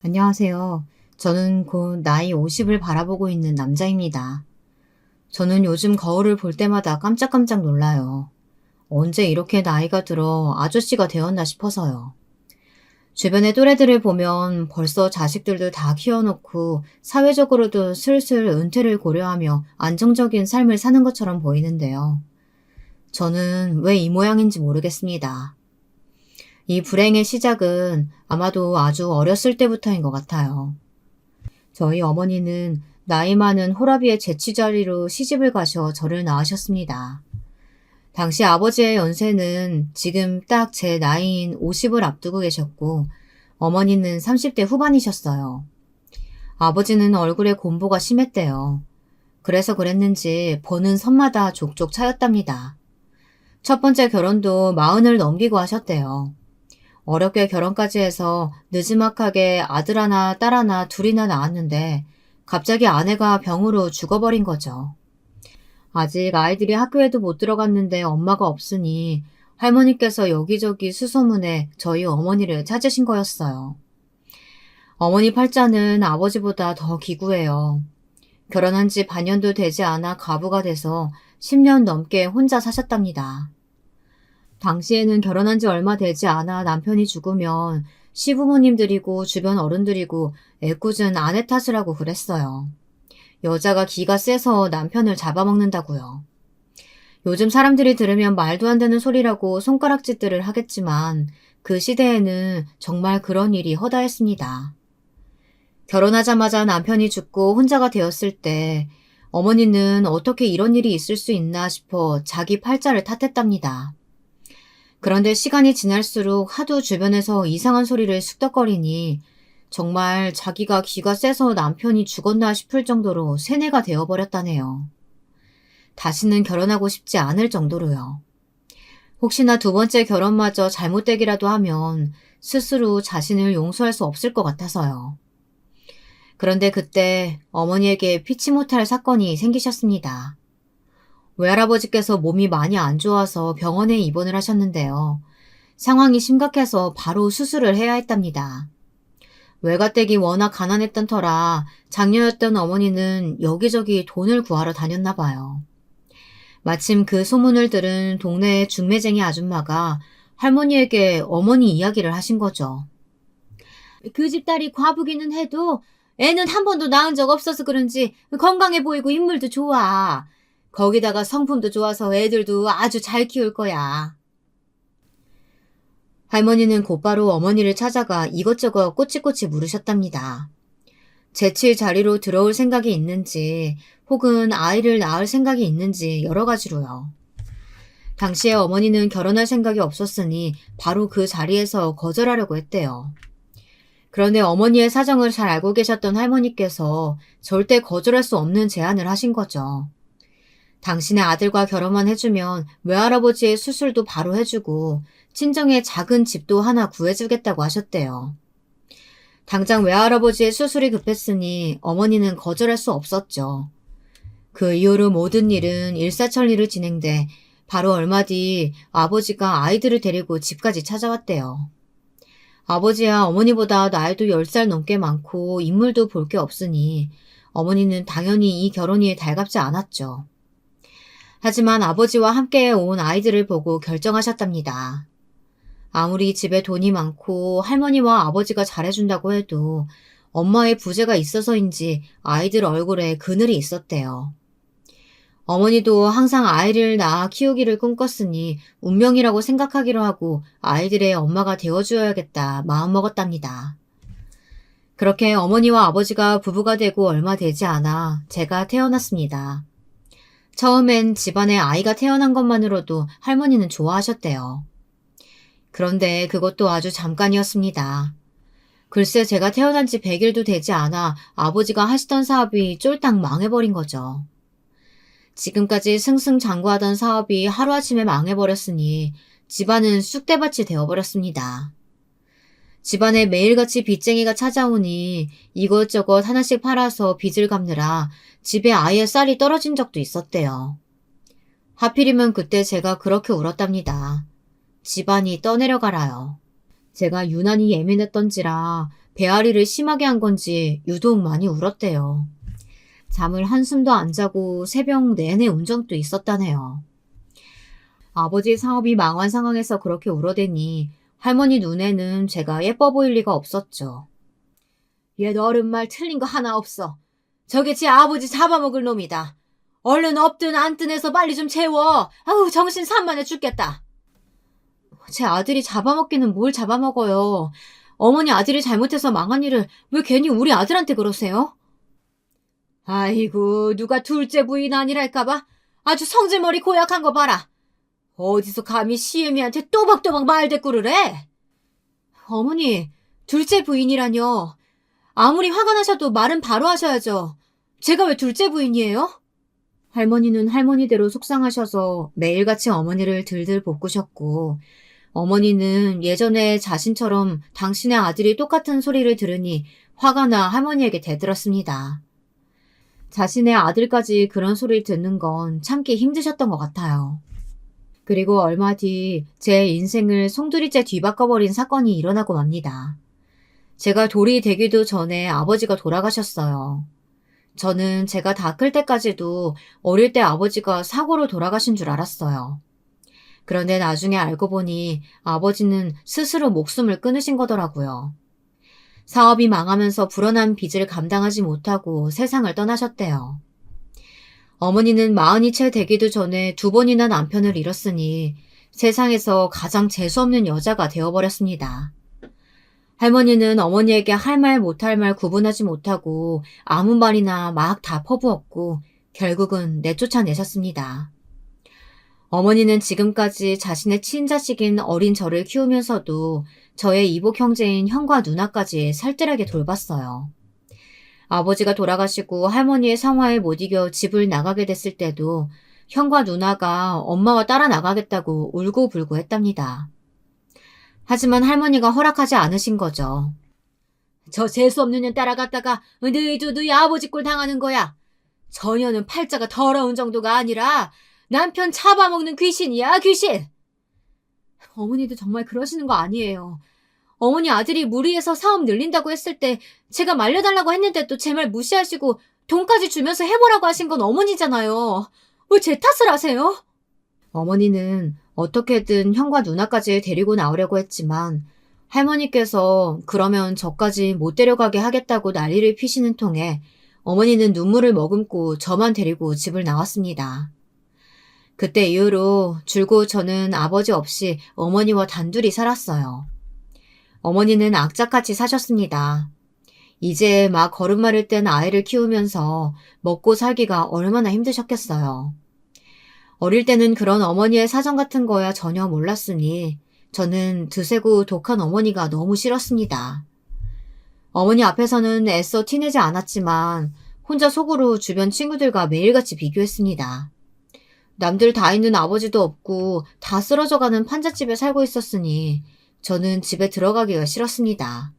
안녕하세요. 저는 곧 나이 50을 바라보고 있는 남자입니다. 저는 요즘 거울을 볼 때마다 깜짝깜짝 놀라요. 언제 이렇게 나이가 들어 아저씨가 되었나 싶어서요. 주변의 또래들을 보면 벌써 자식들도 다 키워놓고 사회적으로도 슬슬 은퇴를 고려하며 안정적인 삶을 사는 것처럼 보이는데요. 저는 왜 이 모양인지 모르겠습니다. 이 불행의 시작은 아마도 아주 어렸을 때부터인 것 같아요. 저희 어머니는 나이 많은 호라비의 제취자리로 시집을 가셔 저를 낳으셨습니다. 당시 아버지의 연세는 지금 딱 제 나이인 50을 앞두고 계셨고, 어머니는 30대 후반이셨어요. 아버지는 얼굴에 곰보가 심했대요. 그래서 그랬는지 버는 선마다 족족 차였답니다. 첫 번째 결혼도 40을 넘기고 하셨대요. 어렵게 결혼까지 해서 느지막하게 아들 하나 딸 하나 둘이나 낳았는데 갑자기 아내가 병으로 죽어버린 거죠. 아직 아이들이 학교에도 못 들어갔는데 엄마가 없으니 할머니께서 여기저기 수소문해 저희 어머니를 찾으신 거였어요. 어머니 팔자는 아버지보다 더 기구해요. 결혼한 지 반년도 되지 않아 가부가 돼서 10년 넘게 혼자 사셨답니다. 당시에는 결혼한 지 얼마 되지 않아 남편이 죽으면 시부모님들이고 주변 어른들이고 애꿎은 아내 탓을 하고 그랬어요. 여자가 기가 세서 남편을 잡아먹는다고요. 요즘 사람들이 들으면 말도 안 되는 소리라고 손가락짓들을 하겠지만 그 시대에는 정말 그런 일이 허다했습니다. 결혼하자마자 남편이 죽고 혼자가 되었을 때 어머니는 어떻게 이런 일이 있을 수 있나 싶어 자기 팔자를 탓했답니다. 그런데 시간이 지날수록 하도 주변에서 이상한 소리를 쑥덕거리니 정말 자기가 기가 세서 남편이 죽었나 싶을 정도로 세뇌가 되어버렸다네요. 다시는 결혼하고 싶지 않을 정도로요. 혹시나 두 번째 결혼마저 잘못되기라도 하면 스스로 자신을 용서할 수 없을 것 같아서요. 그런데 그때 어머니에게 피치 못할 사건이 생기셨습니다. 외할아버지께서 몸이 많이 안 좋아서 병원에 입원을 하셨는데요. 상황이 심각해서 바로 수술을 해야 했답니다. 외가댁이 워낙 가난했던 터라 장녀였던 어머니는 여기저기 돈을 구하러 다녔나 봐요. 마침 그 소문을 들은 동네의 중매쟁이 아줌마가 할머니에게 어머니 이야기를 하신 거죠. 그 집 딸이 과부기는 해도 애는 한 번도 낳은 적 없어서 그런지 건강해 보이고 인물도 좋아. 거기다가 성품도 좋아서 애들도 아주 잘 키울 거야. 할머니는 곧바로 어머니를 찾아가 이것저것 꼬치꼬치 물으셨답니다. 재칠 자리로 들어올 생각이 있는지 혹은 아이를 낳을 생각이 있는지 여러 가지로요. 당시에 어머니는 결혼할 생각이 없었으니 바로 그 자리에서 거절하려고 했대요. 그런데 어머니의 사정을 잘 알고 계셨던 할머니께서 절대 거절할 수 없는 제안을 하신 거죠. 당신의 아들과 결혼만 해주면 외할아버지의 수술도 바로 해주고 친정에 작은 집도 하나 구해주겠다고 하셨대요. 당장 외할아버지의 수술이 급했으니 어머니는 거절할 수 없었죠. 그 이후로 모든 일은 일사천리로 진행돼 바로 얼마 뒤 아버지가 아이들을 데리고 집까지 찾아왔대요. 아버지야 어머니보다 나이도 10살 넘게 많고 인물도 볼 게 없으니 어머니는 당연히 이 결혼이 달갑지 않았죠. 하지만 아버지와 함께 온 아이들을 보고 결정하셨답니다. 아무리 집에 돈이 많고 할머니와 아버지가 잘해준다고 해도 엄마의 부재가 있어서인지 아이들 얼굴에 그늘이 있었대요. 어머니도 항상 아이를 낳아 키우기를 꿈꿨으니 운명이라고 생각하기로 하고 아이들의 엄마가 되어주어야겠다 마음먹었답니다. 그렇게 어머니와 아버지가 부부가 되고 얼마 되지 않아 제가 태어났습니다. 처음엔 집안에 아이가 태어난 것만으로도 할머니는 좋아하셨대요. 그런데 그것도 아주 잠깐이었습니다. 글쎄 제가 태어난 지 100일도 되지 않아 아버지가 하시던 사업이 쫄딱 망해버린 거죠. 지금까지 승승장구하던 사업이 하루아침에 망해버렸으니 집안은 쑥대밭이 되어버렸습니다. 집안에 매일같이 빚쟁이가 찾아오니 이것저것 하나씩 팔아서 빚을 갚느라 집에 아예 쌀이 떨어진 적도 있었대요. 하필이면 그때 제가 그렇게 울었답니다. 집안이 떠내려가라요. 제가 유난히 예민했던지라 배앓이를 심하게 한 건지 유독 많이 울었대요. 잠을 한숨도 안 자고 새벽 내내 운 적도 있었다네요. 아버지 사업이 망한 상황에서 그렇게 울어대니 할머니 눈에는 제가 예뻐 보일 리가 없었죠. 얘 어른 말 틀린 거 하나 없어. 저게 제 아버지 잡아먹을 놈이다. 얼른 업든 앉든 해서 빨리 좀 채워. 아우 정신 산만해 죽겠다. 제 아들이 잡아먹기는 뭘 잡아먹어요. 어머니 아들이 잘못해서 망한 일을 왜 괜히 우리 아들한테 그러세요? 아이고 누가 둘째 부인 아니랄까봐 아주 성질머리 고약한 거 봐라. 어디서 감히 시애미한테 또박또박 말대꾸를 해? 어머니, 둘째 부인이라뇨. 아무리 화가 나셔도 말은 바로 하셔야죠. 제가 왜 둘째 부인이에요? 할머니는 할머니대로 속상하셔서 매일같이 어머니를 들들 볶으셨고, 어머니는 예전에 자신처럼 당신의 아들이 똑같은 소리를 들으니 화가 나 할머니에게 대들었습니다. 자신의 아들까지 그런 소리를 듣는 건 참기 힘드셨던 것 같아요. 그리고 얼마 뒤 제 인생을 송두리째 뒤바꿔버린 사건이 일어나고 맙니다. 제가 돌이 되기도 전에 아버지가 돌아가셨어요. 저는 제가 다 클 때까지도 어릴 때 아버지가 사고로 돌아가신 줄 알았어요. 그런데 나중에 알고 보니 아버지는 스스로 목숨을 끊으신 거더라고요. 사업이 망하면서 불어난 빚을 감당하지 못하고 세상을 떠나셨대요. 어머니는 마흔이 채 되기도 전에 2번이나 남편을 잃었으니 세상에서 가장 재수없는 여자가 되어버렸습니다. 할머니는 어머니에게 할 말 못할 말 구분하지 못하고 아무 말이나 막 다 퍼부었고 결국은 내쫓아내셨습니다. 어머니는 지금까지 자신의 친자식인 어린 저를 키우면서도 저의 이복 형제인 형과 누나까지 살뜰하게 돌봤어요. 아버지가 돌아가시고 할머니의 상화에 못 이겨 집을 나가게 됐을 때도 형과 누나가 엄마와 따라 나가겠다고 울고불고 했답니다. 하지만 할머니가 허락하지 않으신 거죠. 저 재수없는 년 따라갔다가 너희도 너희 아버지 꼴 당하는 거야. 저 년은 팔자가 더러운 정도가 아니라 남편 잡아먹는 귀신이야, 귀신. 어머니도 정말 그러시는 거 아니에요. 어머니 아들이 무리해서 사업 늘린다고 했을 때 제가 말려달라고 했는데 또 제 말 무시하시고 돈까지 주면서 해보라고 하신 건 어머니잖아요. 왜 제 탓을 하세요? 어머니는 어떻게든 형과 누나까지 데리고 나오려고 했지만 할머니께서 그러면 저까지 못 데려가게 하겠다고 난리를 피시는 통에 어머니는 눈물을 머금고 저만 데리고 집을 나왔습니다. 그때 이후로 줄곧 저는 아버지 없이 어머니와 단둘이 살았어요. 어머니는 악착같이 사셨습니다. 이제 막 걸음마를 뗀 아이를 키우면서 먹고 살기가 얼마나 힘드셨겠어요. 어릴 때는 그런 어머니의 사정 같은 거야 전혀 몰랐으니 저는 드세고 독한 어머니가 너무 싫었습니다. 어머니 앞에서는 애써 티내지 않았지만 혼자 속으로 주변 친구들과 매일같이 비교했습니다. 남들 다 있는 아버지도 없고 다 쓰러져가는 판잣집에 살고 있었으니 저는 집에 들어가기가 싫었습니다.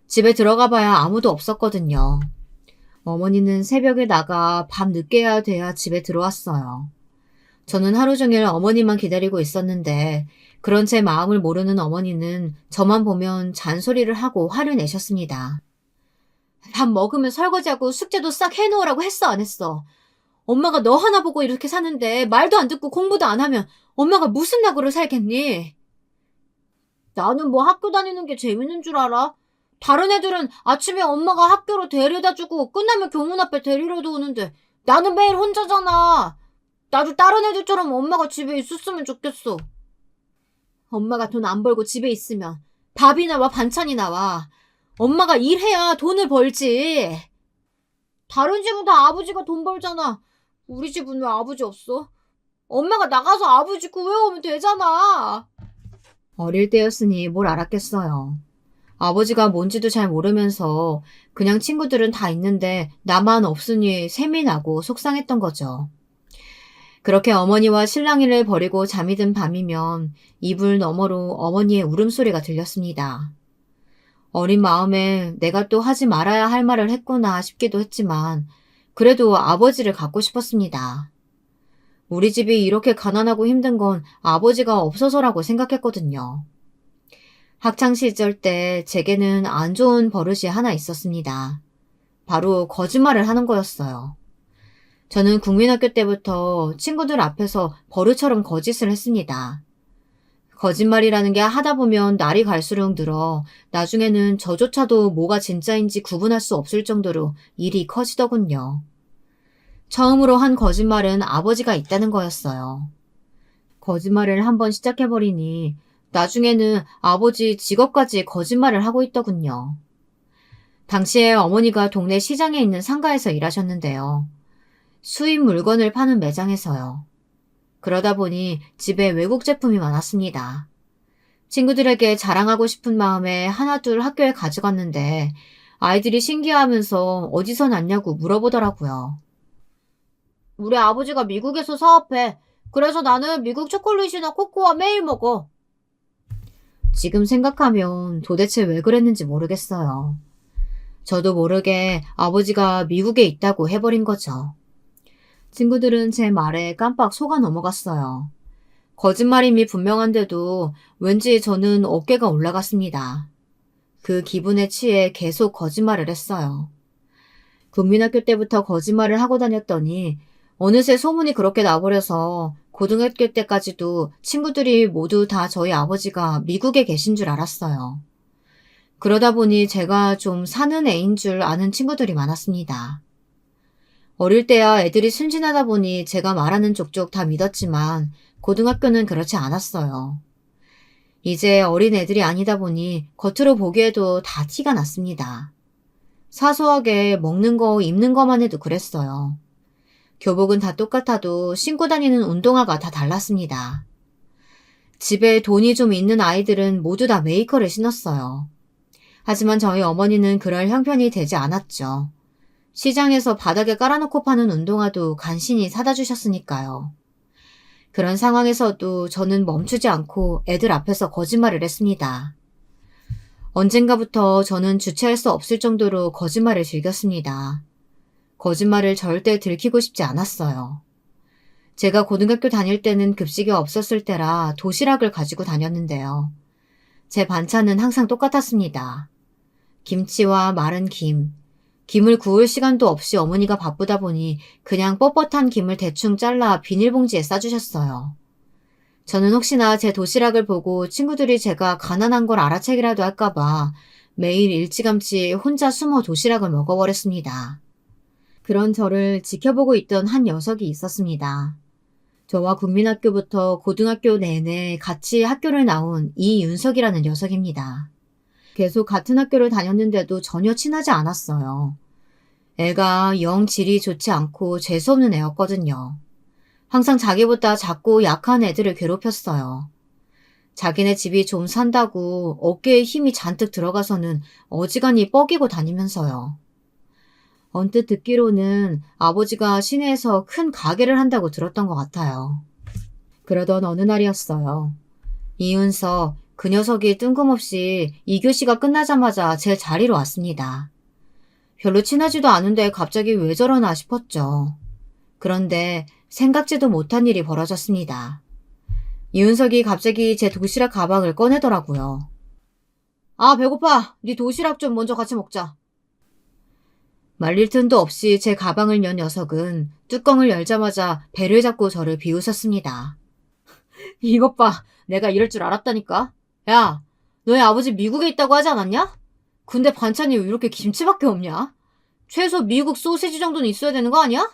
집에 들어가 봐야 아무도 없었거든요. 어머니는 새벽에 나가 밤 늦게야 돼야 집에 들어왔어요. 저는 하루 종일 어머니만 기다리고 있었는데 그런 제 마음을 모르는 어머니는 저만 보면 잔소리를 하고 화를 내셨습니다. 밥 먹으면 설거지하고 숙제도 싹 해놓으라고 했어 안 했어? 엄마가 너 하나 보고 이렇게 사는데 말도 안 듣고 공부도 안 하면 엄마가 무슨 낙으로 살겠니? 나는 뭐 학교 다니는 게 재밌는 줄 알아? 다른 애들은 아침에 엄마가 학교로 데려다주고 끝나면 교문 앞에 데리러도 오는데 나는 매일 혼자잖아. 나도 다른 애들처럼 엄마가 집에 있었으면 좋겠어. 엄마가 돈 안 벌고 집에 있으면 밥이 나와 반찬이 나와. 엄마가 일해야 돈을 벌지. 다른 집은 다 아버지가 돈 벌잖아. 우리 집은 왜 아버지 없어? 엄마가 나가서 아버지 구해오면 되잖아. 어릴 때였으니 뭘 알았겠어요. 아버지가 뭔지도 잘 모르면서 그냥 친구들은 다 있는데 나만 없으니 셈이 나고 속상했던 거죠. 그렇게 어머니와 실랑이를 벌이고 잠이 든 밤이면 이불 너머로 어머니의 울음소리가 들렸습니다. 어린 마음에 내가 또 하지 말아야 할 말을 했구나 싶기도 했지만 그래도 아버지를 갖고 싶었습니다. 우리 집이 이렇게 가난하고 힘든 건 아버지가 없어서라고 생각했거든요. 학창시절 때 제게는 안 좋은 버릇이 하나 있었습니다. 바로 거짓말을 하는 거였어요. 저는 국민학교 때부터 친구들 앞에서 버릇처럼 거짓을 했습니다. 거짓말이라는 게 하다 보면 날이 갈수록 늘어 나중에는 저조차도 뭐가 진짜인지 구분할 수 없을 정도로 일이 커지더군요. 처음으로 한 거짓말은 아버지가 있다는 거였어요. 거짓말을 한번 시작해버리니 나중에는 아버지 직업까지 거짓말을 하고 있더군요. 당시에 어머니가 동네 시장에 있는 상가에서 일하셨는데요. 수입 물건을 파는 매장에서요. 그러다 보니 집에 외국 제품이 많았습니다. 친구들에게 자랑하고 싶은 마음에 하나둘 학교에 가져갔는데 아이들이 신기해하면서 어디서 났냐고 물어보더라고요. 우리 아버지가 미국에서 사업해. 그래서 나는 미국 초콜릿이나 코코아 매일 먹어. 지금 생각하면 도대체 왜 그랬는지 모르겠어요. 저도 모르게 아버지가 미국에 있다고 해버린 거죠. 친구들은 제 말에 깜빡 속아 넘어갔어요. 거짓말임이 분명한데도 왠지 저는 어깨가 올라갔습니다. 그 기분에 취해 계속 거짓말을 했어요. 국민학교 때부터 거짓말을 하고 다녔더니 어느새 소문이 그렇게 나버려서 고등학교 때까지도 친구들이 모두 다 저희 아버지가 미국에 계신 줄 알았어요. 그러다 보니 제가 좀 사는 애인 줄 아는 친구들이 많았습니다. 어릴 때야 애들이 순진하다 보니 제가 말하는 족족 다 믿었지만 고등학교는 그렇지 않았어요. 이제 어린 애들이 아니다 보니 겉으로 보기에도 다 티가 났습니다. 사소하게 먹는 거, 입는 것만 해도 그랬어요. 교복은 다 똑같아도 신고 다니는 운동화가 다 달랐습니다. 집에 돈이 좀 있는 아이들은 모두 다 메이커를 신었어요. 하지만 저희 어머니는 그럴 형편이 되지 않았죠. 시장에서 바닥에 깔아놓고 파는 운동화도 간신히 사다 주셨으니까요. 그런 상황에서도 저는 멈추지 않고 애들 앞에서 거짓말을 했습니다. 언젠가부터 저는 주체할 수 없을 정도로 거짓말을 즐겼습니다. 거짓말을 절대 들키고 싶지 않았어요. 제가 고등학교 다닐 때는 급식이 없었을 때라 도시락을 가지고 다녔는데요. 제 반찬은 항상 똑같았습니다. 김치와 마른 김. 김을 구울 시간도 없이 어머니가 바쁘다 보니 그냥 뻣뻣한 김을 대충 잘라 비닐봉지에 싸주셨어요. 저는 혹시나 제 도시락을 보고 친구들이 제가 가난한 걸 알아채기라도 할까봐 매일 일찌감치 혼자 숨어 도시락을 먹어버렸습니다. 그런 저를 지켜보고 있던 한 녀석이 있었습니다. 저와 국민학교부터 고등학교 내내 같이 학교를 나온 이윤석이라는 녀석입니다. 계속 같은 학교를 다녔는데도 전혀 친하지 않았어요. 애가 영 질이 좋지 않고 재수없는 애였거든요. 항상 자기보다 작고 약한 애들을 괴롭혔어요. 자기네 집이 좀 산다고 어깨에 힘이 잔뜩 들어가서는 어지간히 뻐기고 다니면서요. 언뜻 듣기로는 아버지가 시내에서 큰 가게를 한다고 들었던 것 같아요. 그러던 어느 날이었어요. 이윤석, 그 녀석이 뜬금없이 2교시가 끝나자마자 제 자리로 왔습니다. 별로 친하지도 않은데 갑자기 왜 저러나 싶었죠. 그런데 생각지도 못한 일이 벌어졌습니다. 이윤석이 갑자기 제 도시락 가방을 꺼내더라고요. 아, 배고파. 네 도시락 좀 먼저 같이 먹자. 말릴 틈도 없이 제 가방을 연 녀석은 뚜껑을 열자마자 배를 잡고 저를 비웃었습니다. 이것 봐. 내가 이럴 줄 알았다니까. 야, 너희 아버지 미국에 있다고 하지 않았냐? 근데 반찬이 왜 이렇게 김치밖에 없냐? 최소 미국 소시지 정도는 있어야 되는 거 아니야?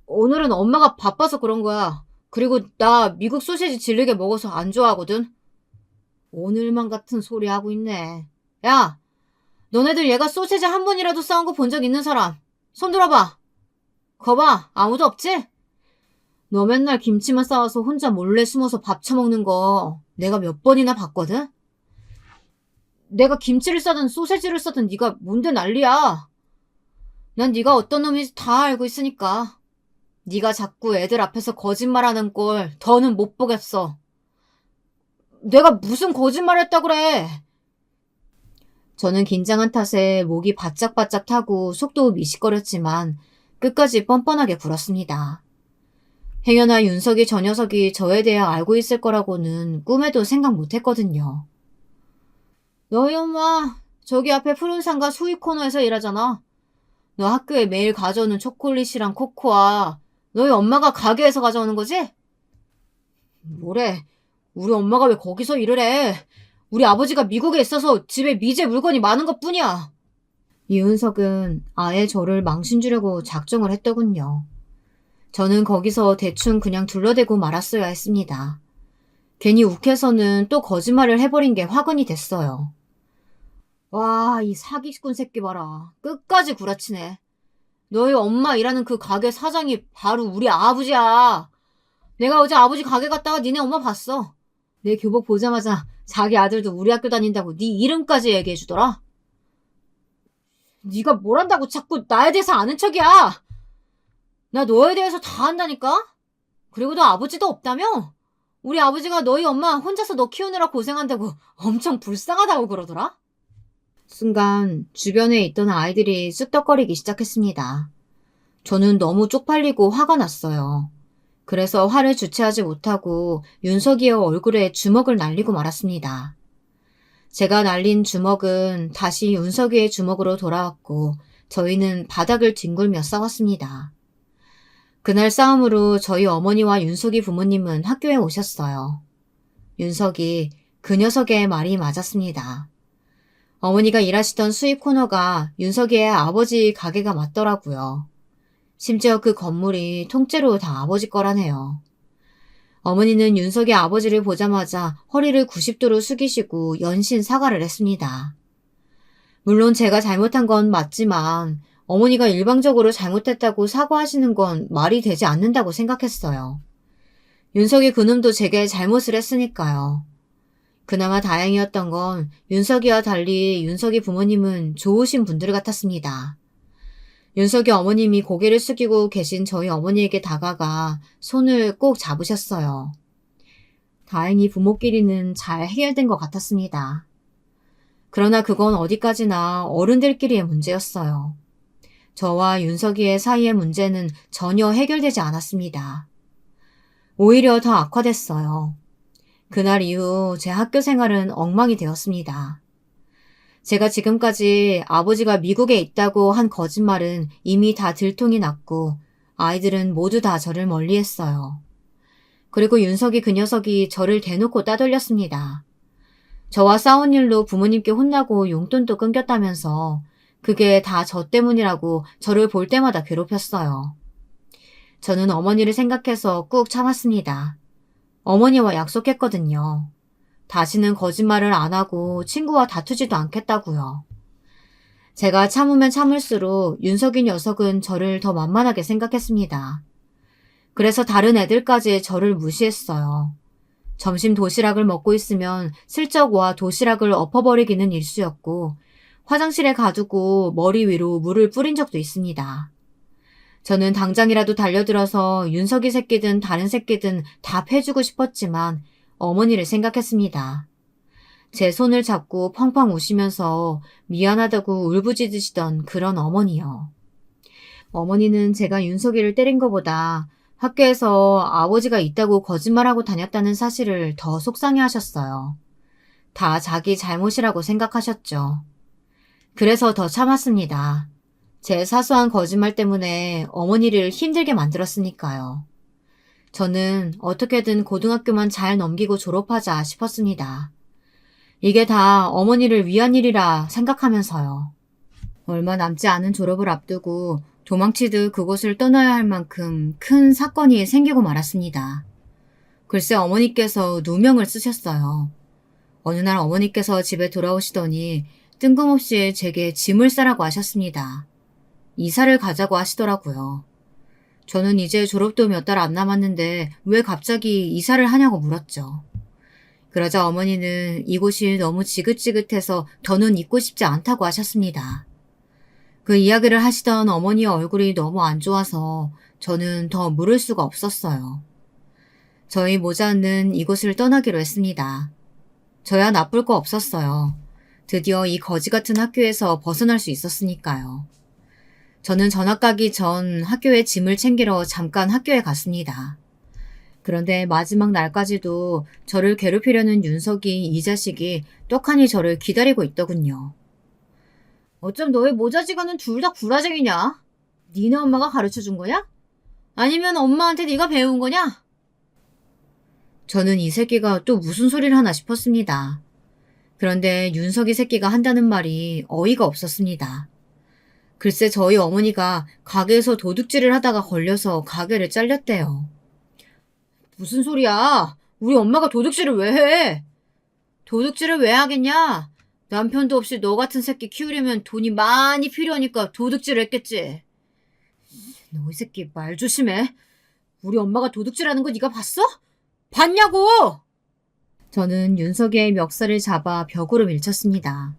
오늘은 엄마가 바빠서 그런 거야. 그리고 나 미국 소시지 질리게 먹어서 안 좋아하거든. 오늘만 같은 소리 하고 있네. 야, 너네들 얘가 소시지 한 번이라도 싸운 거 본 적 있는 사람 손 들어봐. 거봐, 아무도 없지? 너 맨날 김치만 싸와서 혼자 몰래 숨어서 밥 처먹는 거 내가 몇 번이나 봤거든? 내가 김치를 싸든 소세지를 싸든 네가 뭔데 난리야. 난 네가 어떤 놈인지 다 알고 있으니까. 네가 자꾸 애들 앞에서 거짓말하는 꼴 더는 못 보겠어. 내가 무슨 거짓말했다 그래. 저는 긴장한 탓에 목이 바짝바짝 타고 속도 미식거렸지만 끝까지 뻔뻔하게 굴었습니다. 행여나 윤석이 저 녀석이 저에 대해 알고 있을 거라고는 꿈에도 생각 못 했거든요. 너희 엄마 저기 앞에 푸른 상가 수입 코너에서 일하잖아. 너 학교에 매일 가져오는 초콜릿이랑 코코아 너희 엄마가 가게에서 가져오는 거지? 뭐래? 우리 엄마가 왜 거기서 일을 해? 우리 아버지가 미국에 있어서 집에 미제 물건이 많은 것뿐이야. 이윤석은 아예 저를 망신 주려고 작정을 했더군요. 저는 거기서 대충 그냥 둘러대고 말았어야 했습니다. 괜히 욱해서는 또 거짓말을 해버린 게 화근이 됐어요. 와, 이 사기꾼 새끼 봐라. 끝까지 구라치네. 너희 엄마 일하는 그 가게 사장이 바로 우리 아버지야. 내가 어제 아버지 가게 갔다가 니네 엄마 봤어. 내 교복 보자마자 자기 아들도 우리 학교 다닌다고 네 이름까지 얘기해주더라. 네가 뭘 한다고 자꾸 나에 대해서 아는 척이야. 나 너에 대해서 다 안다니까? 그리고 너 아버지도 없다며? 우리 아버지가 너희 엄마 혼자서 너 키우느라 고생한다고 엄청 불쌍하다고 그러더라? 순간 주변에 있던 아이들이 쑥덕거리기 시작했습니다. 저는 너무 쪽팔리고 화가 났어요. 그래서 화를 주체하지 못하고 윤석이의 얼굴에 주먹을 날리고 말았습니다. 제가 날린 주먹은 다시 윤석이의 주먹으로 돌아왔고 저희는 바닥을 뒹굴며 싸웠습니다. 그날 싸움으로 저희 어머니와 윤석이 부모님은 학교에 오셨어요. 윤석이 그 녀석의 말이 맞았습니다. 어머니가 일하시던 수입 코너가 윤석이의 아버지 가게가 맞더라고요. 심지어 그 건물이 통째로 다 아버지 거라네요. 어머니는 윤석의 아버지를 보자마자 허리를 90도로 숙이시고 연신 사과를 했습니다. 물론 제가 잘못한 건 맞지만 어머니가 일방적으로 잘못했다고 사과하시는 건 말이 되지 않는다고 생각했어요. 윤석이 그놈도 제게 잘못을 했으니까요. 그나마 다행이었던 건 윤석이와 달리 윤석이 부모님은 좋으신 분들 같았습니다. 윤석이 어머님이 고개를 숙이고 계신 저희 어머니에게 다가가 손을 꼭 잡으셨어요. 다행히 부모끼리는 잘 해결된 것 같았습니다. 그러나 그건 어디까지나 어른들끼리의 문제였어요. 저와 윤석이의 사이의 문제는 전혀 해결되지 않았습니다. 오히려 더 악화됐어요. 그날 이후 제 학교 생활은 엉망이 되었습니다. 제가 지금까지 아버지가 미국에 있다고 한 거짓말은 이미 다 들통이 났고 아이들은 모두 다 저를 멀리했어요. 그리고 윤석이 그 녀석이 저를 대놓고 따돌렸습니다. 저와 싸운 일로 부모님께 혼나고 용돈도 끊겼다면서 그게 다 저 때문이라고 저를 볼 때마다 괴롭혔어요. 저는 어머니를 생각해서 꾹 참았습니다. 어머니와 약속했거든요. 다시는 거짓말을 안 하고 친구와 다투지도 않겠다고요. 제가 참으면 참을수록 윤석이 녀석은 저를 더 만만하게 생각했습니다. 그래서 다른 애들까지 저를 무시했어요. 점심 도시락을 먹고 있으면 슬쩍 와 도시락을 엎어버리기는 일쑤였고 화장실에 가두고 머리 위로 물을 뿌린 적도 있습니다. 저는 당장이라도 달려들어서 윤석이 새끼든 다른 새끼든 다 패주고 싶었지만 어머니를 생각했습니다. 제 손을 잡고 펑펑 우시면서 미안하다고 울부짖으시던 그런 어머니요. 어머니는 제가 윤석이를 때린 것보다 학교에서 아버지가 있다고 거짓말하고 다녔다는 사실을 더 속상해하셨어요. 다 자기 잘못이라고 생각하셨죠. 그래서 더 참았습니다. 제 사소한 거짓말 때문에 어머니를 힘들게 만들었으니까요. 저는 어떻게든 고등학교만 잘 넘기고 졸업하자 싶었습니다. 이게 다 어머니를 위한 일이라 생각하면서요. 얼마 남지 않은 졸업을 앞두고 도망치듯 그곳을 떠나야 할 만큼 큰 사건이 생기고 말았습니다. 글쎄 어머니께서 누명을 쓰셨어요. 어느 날 어머니께서 집에 돌아오시더니 뜬금없이 제게 짐을 싸라고 하셨습니다. 이사를 가자고 하시더라고요. 저는 이제 졸업도 몇 달 안 남았는데 왜 갑자기 이사를 하냐고 물었죠. 그러자 어머니는 이곳이 너무 지긋지긋해서 더는 있고 싶지 않다고 하셨습니다. 그 이야기를 하시던 어머니의 얼굴이 너무 안 좋아서 저는 더 물을 수가 없었어요. 저희 모자는 이곳을 떠나기로 했습니다. 저야 나쁠 거 없었어요. 드디어 이 거지 같은 학교에서 벗어날 수 있었으니까요. 저는 전학 가기 전 학교에 짐을 챙기러 잠깐 학교에 갔습니다. 그런데 마지막 날까지도 저를 괴롭히려는 윤석이 이 자식이 떡하니 저를 기다리고 있더군요. 어쩜 너희 모자지간은 둘 다 구라쟁이냐? 니네 엄마가 가르쳐준 거냐? 아니면 엄마한테 네가 배운 거냐? 저는 이 새끼가 또 무슨 소리를 하나 싶었습니다. 그런데 윤석이 새끼가 한다는 말이 어이가 없었습니다. 글쎄 저희 어머니가 가게에서 도둑질을 하다가 걸려서 가게를 잘렸대요. 무슨 소리야? 우리 엄마가 도둑질을 왜 해? 도둑질을 왜 하겠냐? 남편도 없이 너 같은 새끼 키우려면 돈이 많이 필요하니까 도둑질을 했겠지. 너 이 새끼 말 조심해. 우리 엄마가 도둑질하는 거 네가 봤어? 봤냐고! 저는 윤석이의 멱살을 잡아 벽으로 밀쳤습니다.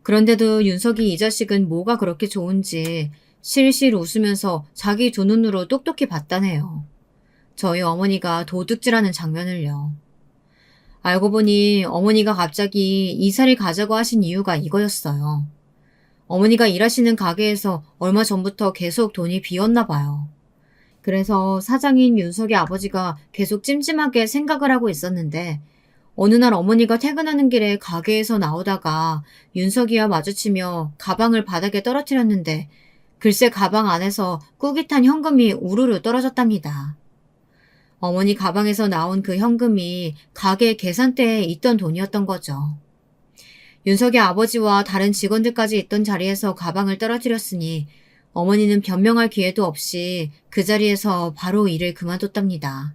그런데도 윤석이 이 자식은 뭐가 그렇게 좋은지 실실 웃으면서 자기 두 눈으로 똑똑히 봤다네요. 저희 어머니가 도둑질하는 장면을요. 알고 보니 어머니가 갑자기 이사를 가자고 하신 이유가 이거였어요. 어머니가 일하시는 가게에서 얼마 전부터 계속 돈이 비었나 봐요. 그래서 사장인 윤석의 아버지가 계속 찜찜하게 생각을 하고 있었는데 어느 날 어머니가 퇴근하는 길에 가게에서 나오다가 윤석이와 마주치며 가방을 바닥에 떨어뜨렸는데 글쎄 가방 안에서 꾸깃한 현금이 우르르 떨어졌답니다. 어머니 가방에서 나온 그 현금이 가게 계산대에 있던 돈이었던 거죠. 윤석의 아버지와 다른 직원들까지 있던 자리에서 가방을 떨어뜨렸으니 어머니는 변명할 기회도 없이 그 자리에서 바로 일을 그만뒀답니다.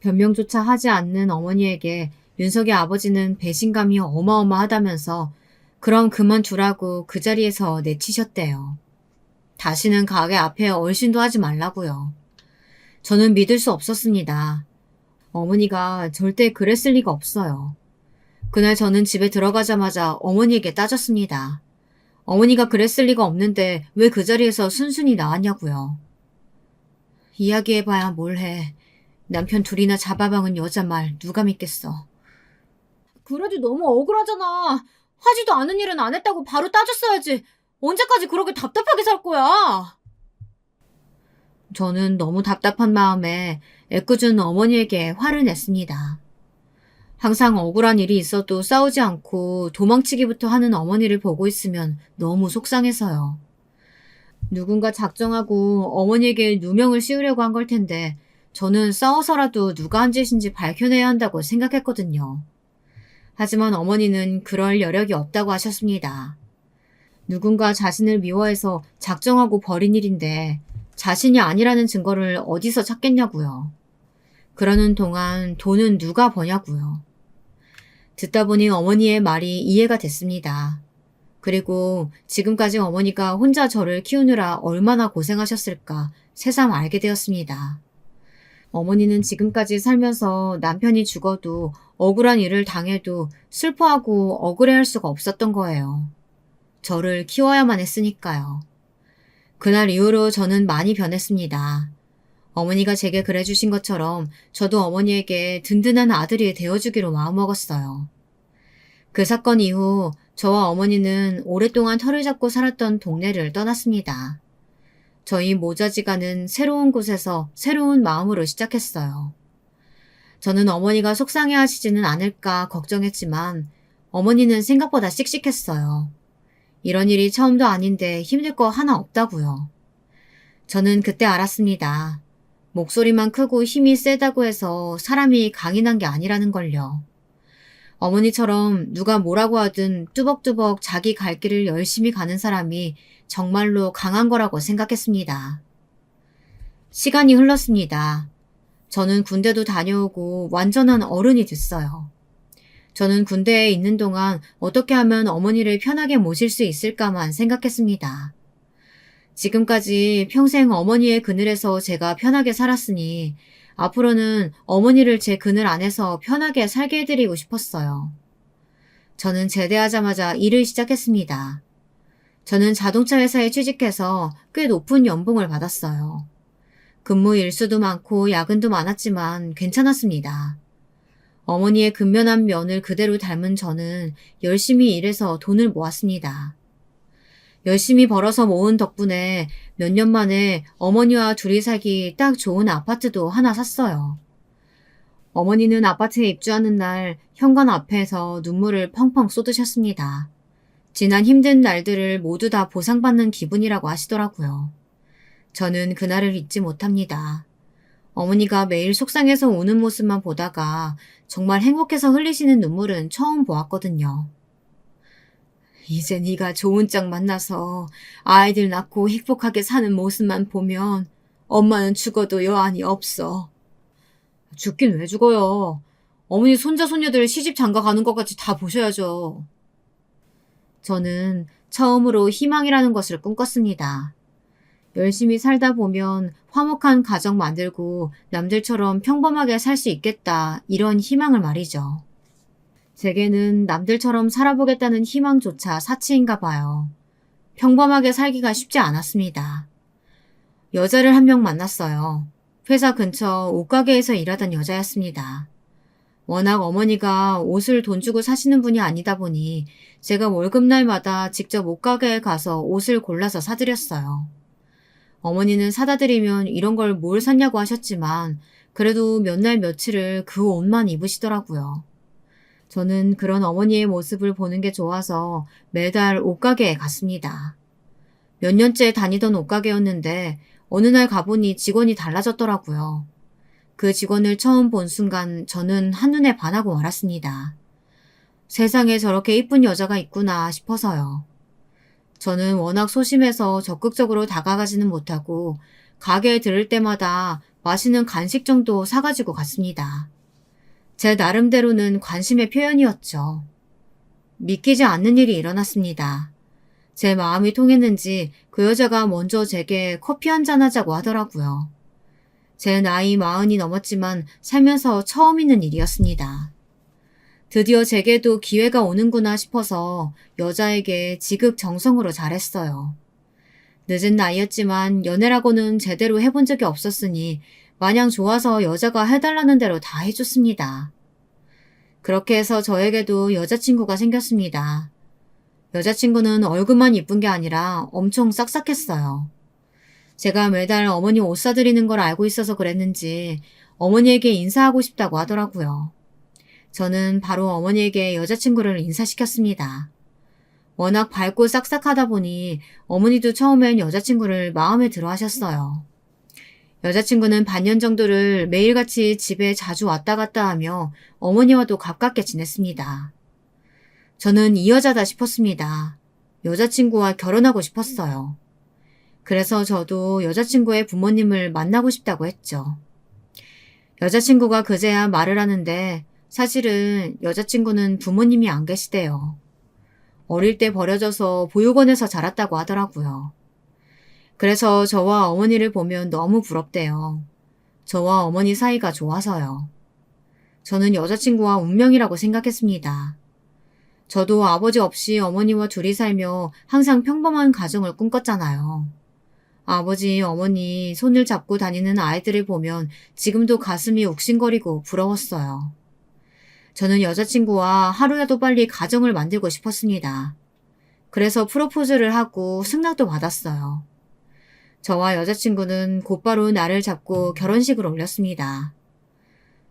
변명조차 하지 않는 어머니에게 윤석의 아버지는 배신감이 어마어마하다면서 그럼 그만두라고 그 자리에서 내치셨대요. 다시는 가게 앞에 얼씬도 하지 말라고요. 저는 믿을 수 없었습니다. 어머니가 절대 그랬을 리가 없어요. 그날 저는 집에 들어가자마자 어머니에게 따졌습니다. 어머니가 그랬을 리가 없는데 왜 그 자리에서 순순히 나왔냐고요. 이야기해봐야 뭘 해. 남편 둘이나 잡아박은 여자 말 누가 믿겠어. 그래도 너무 억울하잖아. 하지도 않은 일은 안 했다고 바로 따졌어야지. 언제까지 그렇게 답답하게 살 거야. 저는 너무 답답한 마음에 애꿎은 어머니에게 화를 냈습니다. 항상 억울한 일이 있어도 싸우지 않고 도망치기부터 하는 어머니를 보고 있으면 너무 속상해서요. 누군가 작정하고 어머니에게 누명을 씌우려고 한 걸 텐데 저는 싸워서라도 누가 한 짓인지 밝혀내야 한다고 생각했거든요. 하지만 어머니는 그럴 여력이 없다고 하셨습니다. 누군가 자신을 미워해서 작정하고 벌인 일인데 자신이 아니라는 증거를 어디서 찾겠냐고요. 그러는 동안 돈은 누가 버냐고요. 듣다 보니 어머니의 말이 이해가 됐습니다. 그리고 지금까지 어머니가 혼자 저를 키우느라 얼마나 고생하셨을까 새삼 알게 되었습니다. 어머니는 지금까지 살면서 남편이 죽어도 억울한 일을 당해도 슬퍼하고 억울해할 수가 없었던 거예요. 저를 키워야만 했으니까요. 그날 이후로 저는 많이 변했습니다. 어머니가 제게 그래주신 것처럼 저도 어머니에게 든든한 아들이 되어주기로 마음먹었어요. 그 사건 이후 저와 어머니는 오랫동안 터를 잡고 살았던 동네를 떠났습니다. 저희 모자지가는 새로운 곳에서 새로운 마음으로 시작했어요. 저는 어머니가 속상해하시지는 않을까 걱정했지만 어머니는 생각보다 씩씩했어요. 이런 일이 처음도 아닌데 힘들 거 하나 없다고요. 저는 그때 알았습니다. 목소리만 크고 힘이 세다고 해서 사람이 강인한 게 아니라는 걸요. 어머니처럼 누가 뭐라고 하든 뚜벅뚜벅 자기 갈 길을 열심히 가는 사람이 정말로 강한 거라고 생각했습니다. 시간이 흘렀습니다. 저는 군대도 다녀오고 완전한 어른이 됐어요. 저는 군대에 있는 동안 어떻게 하면 어머니를 편하게 모실 수 있을까만 생각했습니다. 지금까지 평생 어머니의 그늘에서 제가 편하게 살았으니 앞으로는 어머니를 제 그늘 안에서 편하게 살게 해드리고 싶었어요. 저는 제대하자마자 일을 시작했습니다. 저는 자동차 회사에 취직해서 꽤 높은 연봉을 받았어요. 근무 일수도 많고 야근도 많았지만 괜찮았습니다. 어머니의 근면한 면을 그대로 닮은 저는 열심히 일해서 돈을 모았습니다. 열심히 벌어서 모은 덕분에 몇 년 만에 어머니와 둘이 살기 딱 좋은 아파트도 하나 샀어요. 어머니는 아파트에 입주하는 날 현관 앞에서 눈물을 펑펑 쏟으셨습니다. 지난 힘든 날들을 모두 다 보상받는 기분이라고 하시더라고요. 저는 그날을 잊지 못합니다. 어머니가 매일 속상해서 우는 모습만 보다가 정말 행복해서 흘리시는 눈물은 처음 보았거든요. 이제 네가 좋은 짝 만나서 아이들 낳고 행복하게 사는 모습만 보면 엄마는 죽어도 여한이 없어. 죽긴 왜 죽어요. 어머니 손자 손녀들 시집 장가 가는 것까지 다 보셔야죠. 저는 처음으로 희망이라는 것을 꿈꿨습니다. 열심히 살다 보면 화목한 가정 만들고 남들처럼 평범하게 살 수 있겠다, 이런 희망을 말이죠. 제게는 남들처럼 살아보겠다는 희망조차 사치인가 봐요. 평범하게 살기가 쉽지 않았습니다. 여자를 한 명 만났어요. 회사 근처 옷가게에서 일하던 여자였습니다. 워낙 어머니가 옷을 돈 주고 사시는 분이 아니다 보니 제가 월급날마다 직접 옷가게에 가서 옷을 골라서 사드렸어요. 어머니는 사다 드리면 이런 걸 뭘 샀냐고 하셨지만 그래도 몇 날 며칠을 그 옷만 입으시더라고요. 저는 그런 어머니의 모습을 보는 게 좋아서 매달 옷가게에 갔습니다. 몇 년째 다니던 옷가게였는데 어느 날 가보니 직원이 달라졌더라고요. 그 직원을 처음 본 순간 저는 한눈에 반하고 말았습니다. 세상에 저렇게 이쁜 여자가 있구나 싶어서요. 저는 워낙 소심해서 적극적으로 다가가지는 못하고 가게에 들을 때마다 맛있는 간식 정도 사가지고 갔습니다. 제 나름대로는 관심의 표현이었죠. 믿기지 않는 일이 일어났습니다. 제 마음이 통했는지 그 여자가 먼저 제게 커피 한잔 하자고 하더라고요. 제 나이 40이 넘었지만 살면서 처음 있는 일이었습니다. 드디어 제게도 기회가 오는구나 싶어서 여자에게 지극정성으로 잘했어요. 늦은 나이였지만 연애라고는 제대로 해본 적이 없었으니 마냥 좋아서 여자가 해달라는 대로 다 해줬습니다. 그렇게 해서 저에게도 여자친구가 생겼습니다. 여자친구는 얼굴만 이쁜 게 아니라 엄청 싹싹했어요. 제가 매달 어머니 옷 사드리는 걸 알고 있어서 그랬는지 어머니에게 인사하고 싶다고 하더라고요. 저는 바로 어머니에게 여자친구를 인사시켰습니다. 워낙 밝고 싹싹하다 보니 어머니도 처음엔 여자친구를 마음에 들어 하셨어요. 여자친구는 반년 정도를 매일같이 집에 자주 왔다 갔다 하며 어머니와도 가깝게 지냈습니다. 저는 이 여자다 싶었습니다. 여자친구와 결혼하고 싶었어요. 그래서 저도 여자친구의 부모님을 만나고 싶다고 했죠. 여자친구가 그제야 말을 하는데 사실은 여자친구는 부모님이 안 계시대요. 어릴 때 버려져서 보육원에서 자랐다고 하더라고요. 그래서 저와 어머니를 보면 너무 부럽대요. 저와 어머니 사이가 좋아서요. 저는 여자친구와 운명이라고 생각했습니다. 저도 아버지 없이 어머니와 둘이 살며 항상 평범한 가정을 꿈꿨잖아요. 아버지, 어머니 손을 잡고 다니는 아이들을 보면 지금도 가슴이 욱신거리고 부러웠어요. 저는 여자친구와 하루라도 빨리 가정을 만들고 싶었습니다. 그래서 프로포즈를 하고 승낙도 받았어요. 저와 여자친구는 곧바로 날을 잡고 결혼식을 올렸습니다.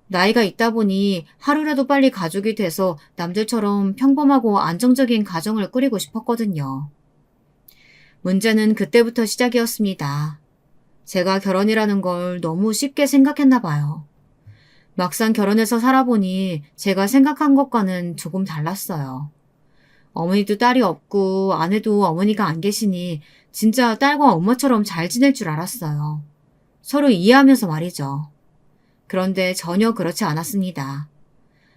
나이가 있다 보니 하루라도 빨리 가족이 돼서 남들처럼 평범하고 안정적인 가정을 꾸리고 싶었거든요. 문제는 그때부터 시작이었습니다. 제가 결혼이라는 걸 너무 쉽게 생각했나 봐요. 막상 결혼해서 살아보니 제가 생각한 것과는 조금 달랐어요. 어머니도 딸이 없고 아내도 어머니가 안 계시니 진짜 딸과 엄마처럼 잘 지낼 줄 알았어요. 서로 이해하면서 말이죠. 그런데 전혀 그렇지 않았습니다.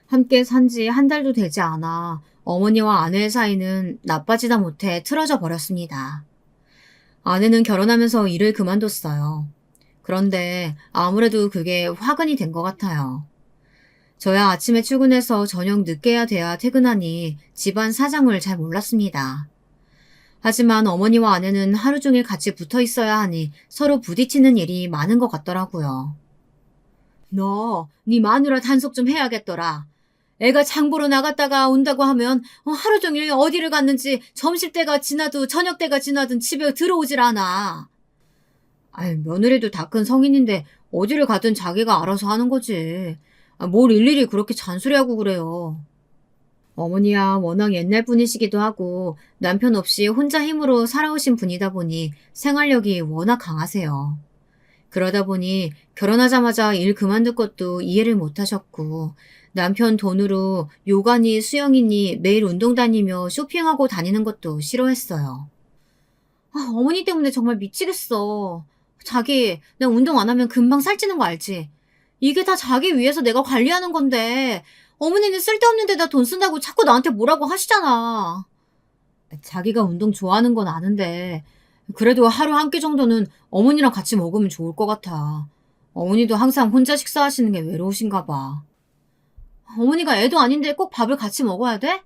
함께 산 지 한 달도 되지 않아 어머니와 아내의 사이는 나빠지다 못해 틀어져 버렸습니다. 아내는 결혼하면서 일을 그만뒀어요. 그런데 아무래도 그게 화근이 된 것 같아요. 저야 아침에 출근해서 저녁 늦게야 돼야 퇴근하니 집안 사정을 잘 몰랐습니다. 하지만 어머니와 아내는 하루 종일 같이 붙어 있어야 하니 서로 부딪히는 일이 많은 것 같더라고요. 너, 네 마누라 단속 좀 해야겠더라. 애가 장 보러 나갔다가 온다고 하면 하루 종일 어디를 갔는지 점심때가 지나도 저녁때가 지나든 집에 들어오질 않아. 아유, 며느리도 다 큰 성인인데 어디를 가든 자기가 알아서 하는 거지. 뭘 일일이 그렇게 잔소리하고 그래요. 어머니야 워낙 옛날 분이시기도 하고 남편 없이 혼자 힘으로 살아오신 분이다 보니 생활력이 워낙 강하세요. 그러다 보니 결혼하자마자 일 그만둘 것도 이해를 못 하셨고 남편 돈으로 요가니 수영이니 매일 운동 다니며 쇼핑하고 다니는 것도 싫어했어요. 어머니 때문에 정말 미치겠어. 자기, 내가 운동 안 하면 금방 살찌는 거 알지? 이게 다 자기 위해서 내가 관리하는 건데, 어머니는 쓸데없는 데다 돈 쓴다고 자꾸 나한테 뭐라고 하시잖아. 자기가 운동 좋아하는 건 아는데, 그래도 하루 한 끼 정도는 어머니랑 같이 먹으면 좋을 것 같아. 어머니도 항상 혼자 식사하시는 게 외로우신가 봐. 어머니가 애도 아닌데 꼭 밥을 같이 먹어야 돼?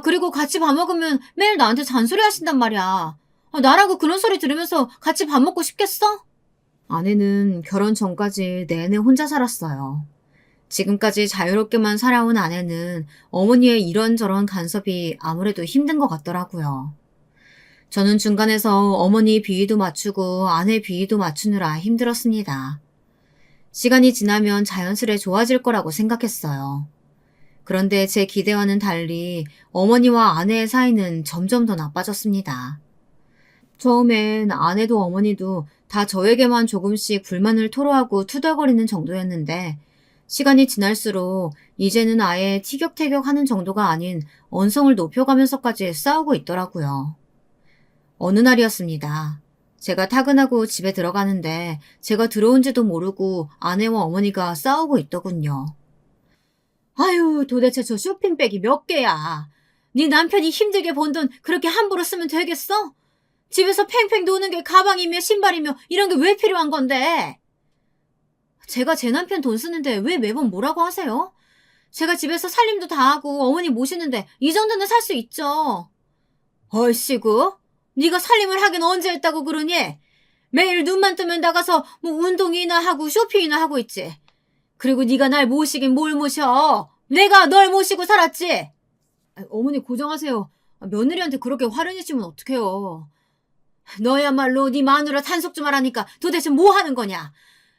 그리고 같이 밥 먹으면 매일 나한테 잔소리 하신단 말이야. 나라고 그런 소리 들으면서 같이 밥 먹고 싶겠어? 아내는 결혼 전까지 내내 혼자 살았어요. 지금까지 자유롭게만 살아온 아내는 어머니의 이런저런 간섭이 아무래도 힘든 것 같더라고요. 저는 중간에서 어머니 비위도 맞추고 아내 비위도 맞추느라 힘들었습니다. 시간이 지나면 자연스레 좋아질 거라고 생각했어요. 그런데 제 기대와는 달리 어머니와 아내의 사이는 점점 더 나빠졌습니다. 처음엔 아내도 어머니도 다 저에게만 조금씩 불만을 토로하고 투덜거리는 정도였는데 시간이 지날수록 이제는 아예 티격태격 하는 정도가 아닌 언성을 높여가면서까지 싸우고 있더라고요. 어느 날이었습니다. 제가 퇴근하고 집에 들어가는데 제가 들어온지도 모르고 아내와 어머니가 싸우고 있더군요. 아유, 도대체 저 쇼핑백이 몇 개야? 네 남편이 힘들게 번 돈 그렇게 함부로 쓰면 되겠어? 집에서 팽팽 도는 게 가방이며 신발이며 이런 게 왜 필요한 건데? 제가 제 남편 돈 쓰는데 왜 매번 뭐라고 하세요? 제가 집에서 살림도 다 하고 어머니 모시는데 이 정도는 살 수 있죠. 얼씨구, 네가 살림을 하긴 언제 했다고 그러니? 매일 눈만 뜨면 나가서 뭐 운동이나 하고 쇼핑이나 하고 있지. 그리고 네가 날 모시긴 뭘 모셔. 내가 널 모시고 살았지. 어머니 고정하세요. 며느리한테 그렇게 화를 내시면 어떡해요. 너야말로 네 마누라 단속 좀 하라니까 도대체 뭐 하는 거냐.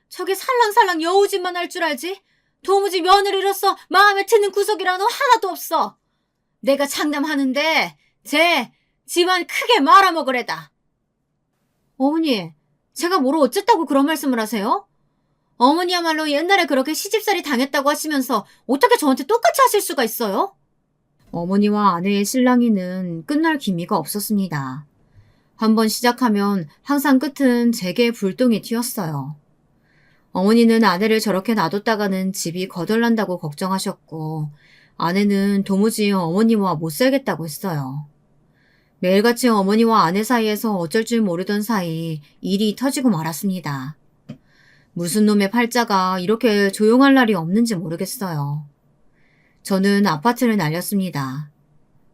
저게 살랑살랑 여우짓만 할 줄 알지? 도무지 며느리로서 마음에 드는 구석이라는 하나도 없어. 내가 장담하는데 쟤 집안 크게 말아먹으래다. 어머니, 제가 뭘 어쨌다고 그런 말씀을 하세요? 어머니야말로 옛날에 그렇게 시집살이 당했다고 하시면서 어떻게 저한테 똑같이 하실 수가 있어요? 어머니와 아내의 실랑이는 끝날 기미가 없었습니다. 한번 시작하면 항상 끝은 제게 불똥이 튀었어요. 어머니는 아내를 저렇게 놔뒀다가는 집이 거덜난다고 걱정하셨고 아내는 도무지 어머니와 못 살겠다고 했어요. 매일같이 어머니와 아내 사이에서 어쩔 줄 모르던 사이 일이 터지고 말았습니다. 무슨 놈의 팔자가 이렇게 조용할 날이 없는지 모르겠어요. 저는 아파트를 날렸습니다.